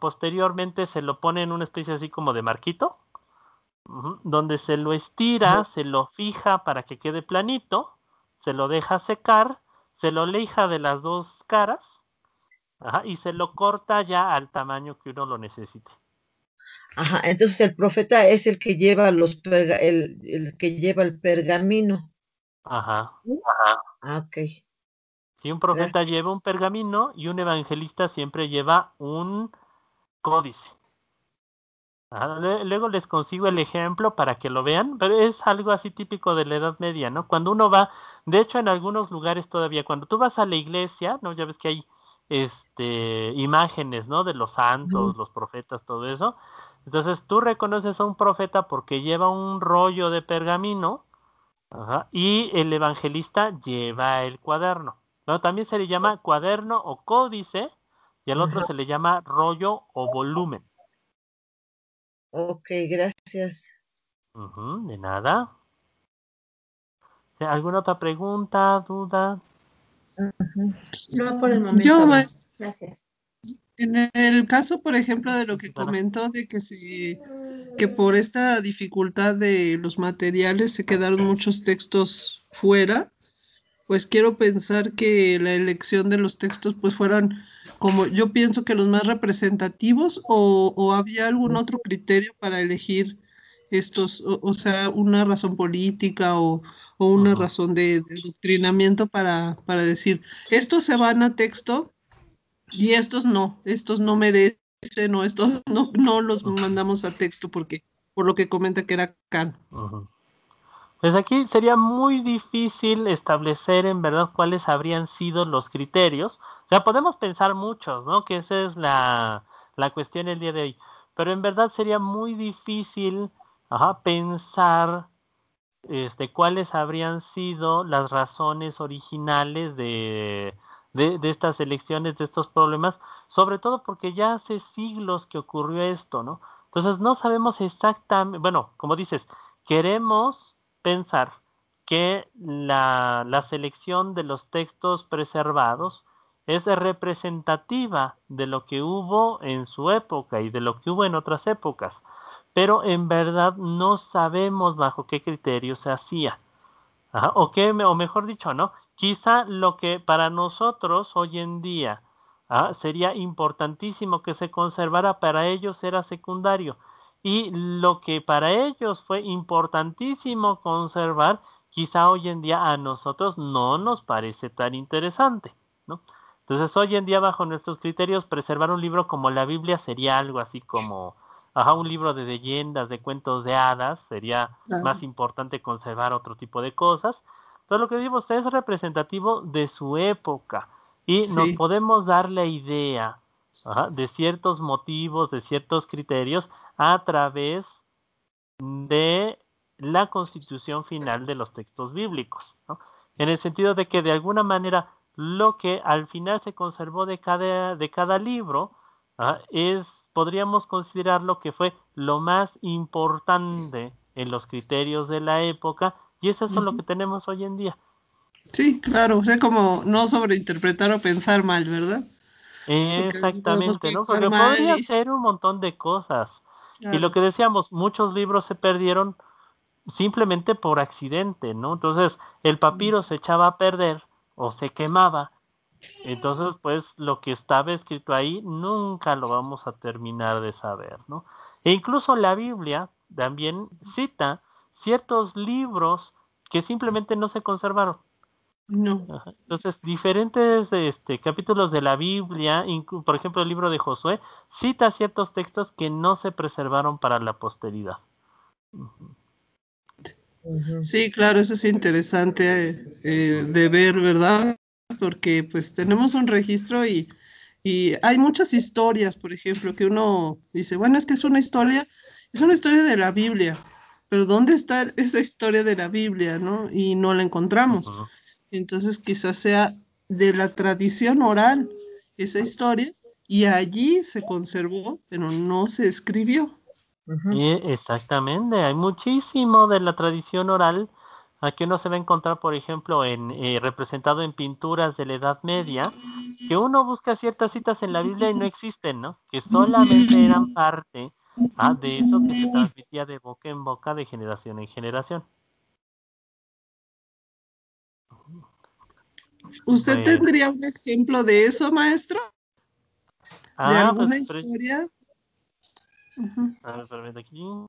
Speaker 1: Posteriormente se lo pone en una especie así como de marquito, donde se lo estira, se lo fija para que quede planito, se lo deja secar, se lo lija de las dos caras. Y se lo corta ya al tamaño que uno lo necesite.
Speaker 2: Ajá, entonces el profeta es el que lleva el que lleva el pergamino.
Speaker 1: Ajá.
Speaker 2: ¿Sí? Ah, ok,
Speaker 1: Si un profeta
Speaker 2: gracias.
Speaker 1: lleva un pergamino y un evangelista siempre lleva un códice. Luego les consigo el ejemplo para que lo vean, pero es algo así típico de la Edad Media, ¿no? Cuando uno va, de hecho en algunos lugares todavía, cuando tú vas a la iglesia, ¿no? Ya ves que hay imágenes, ¿no? De los
Speaker 2: Ujú.
Speaker 1: santos, los profetas, todo eso. Entonces tú reconoces a un profeta porque lleva un rollo de pergamino, y el evangelista lleva el cuaderno. ¿No? También se le llama cuaderno o códice, y al otro
Speaker 2: Ajá.
Speaker 1: se le llama rollo o volumen.
Speaker 2: Ok, gracias.
Speaker 1: De nada. ¿Alguna otra pregunta, duda?
Speaker 3: No por el momento.
Speaker 4: Yo,
Speaker 3: Abraham.
Speaker 4: maestro,
Speaker 3: Gracias.
Speaker 4: en el caso, por ejemplo, de lo que
Speaker 1: Susana.
Speaker 4: comentó, de que por esta dificultad de los materiales se quedaron muchos textos fuera, pues quiero pensar que la elección de los textos pues fueran como yo pienso que los más representativos o había algún otro criterio para elegir estos, o sea, una razón política o una
Speaker 1: Ujú.
Speaker 4: razón de adoctrinamiento para decir, estos se van a texto y estos no merecen o estos no los mandamos a texto porque por lo que comenta que era Kant.
Speaker 1: Ujú. Pues aquí sería muy difícil establecer en verdad cuáles habrían sido los criterios. O sea, podemos pensar muchos, ¿no? Que esa es la cuestión el día de hoy. Pero en verdad sería muy difícil, pensar cuáles habrían sido las razones originales de estas elecciones, de estos problemas, sobre todo porque ya hace siglos que ocurrió esto, ¿no? Entonces no sabemos exactamente, bueno, como dices, queremos pensar que la selección de los textos preservados es representativa de lo que hubo en su época y de lo que hubo en otras épocas, pero en verdad no sabemos bajo qué criterio se hacía. O mejor dicho, ¿no? Quizá lo que para nosotros hoy en día sería importantísimo que se conservara, para ellos era secundario. Y lo que para ellos fue importantísimo conservar, quizá hoy en día a nosotros no nos parece tan interesante, ¿no? Entonces, hoy en día, bajo nuestros criterios, preservar un libro como la Biblia sería algo así como, un libro de leyendas, de cuentos de hadas, sería
Speaker 4: Claro.
Speaker 1: más importante conservar otro tipo de cosas. Entonces, lo que digo es representativo de su época y nos
Speaker 4: Sí.
Speaker 1: podemos dar la idea, de ciertos motivos, de ciertos criterios a través de la constitución final de los textos bíblicos, ¿no? En el sentido de que de alguna manera lo que al final se conservó de cada libro, podríamos considerarlo que fue lo más importante en los criterios de la época, y es eso lo
Speaker 4: Ujú.
Speaker 1: que tenemos hoy en día.
Speaker 4: Sí, claro, o sea, como no sobreinterpretar o pensar mal, ¿verdad? Porque a veces podemos
Speaker 1: Exactamente, ¿no?
Speaker 4: pensar
Speaker 1: Porque
Speaker 4: mal
Speaker 1: podría
Speaker 4: y
Speaker 1: ser un montón de cosas. Y lo
Speaker 3: Claro.
Speaker 1: que decíamos, muchos libros se perdieron simplemente por accidente, ¿no? Entonces, el papiro se echaba a perder o se quemaba. Entonces, pues, lo que estaba escrito ahí nunca lo vamos a terminar de saber, ¿no? E incluso la Biblia también cita ciertos libros que simplemente no se conservaron.
Speaker 4: no,
Speaker 1: Entonces, diferentes capítulos de la Biblia, por ejemplo, el libro de Josué, cita ciertos textos que no se preservaron para la posteridad.
Speaker 2: Ujú.
Speaker 4: sí, claro, eso es interesante de ver, ¿verdad? Porque pues tenemos un registro y hay muchas historias, por ejemplo, que uno dice, bueno, es que es una historia de la Biblia, pero ¿dónde está esa historia de la Biblia, no? Y no la encontramos.
Speaker 1: Ujú.
Speaker 4: Entonces quizás sea de la tradición oral esa historia y allí se conservó, pero no se escribió.
Speaker 2: Ujú.
Speaker 1: Y exactamente, hay muchísimo de la tradición oral que uno se va a encontrar, por ejemplo, representado en pinturas de la Edad Media, que uno busca ciertas citas en la Biblia y no existen, ¿no? Que solamente eran parte de eso que se transmitía de boca en boca, de generación en generación.
Speaker 4: ¿Usted
Speaker 1: Bueno,
Speaker 4: tendría un ejemplo de eso, maestro? ¿De
Speaker 1: pues,
Speaker 4: alguna historia? Ujú.
Speaker 1: a ver, permítame aquí.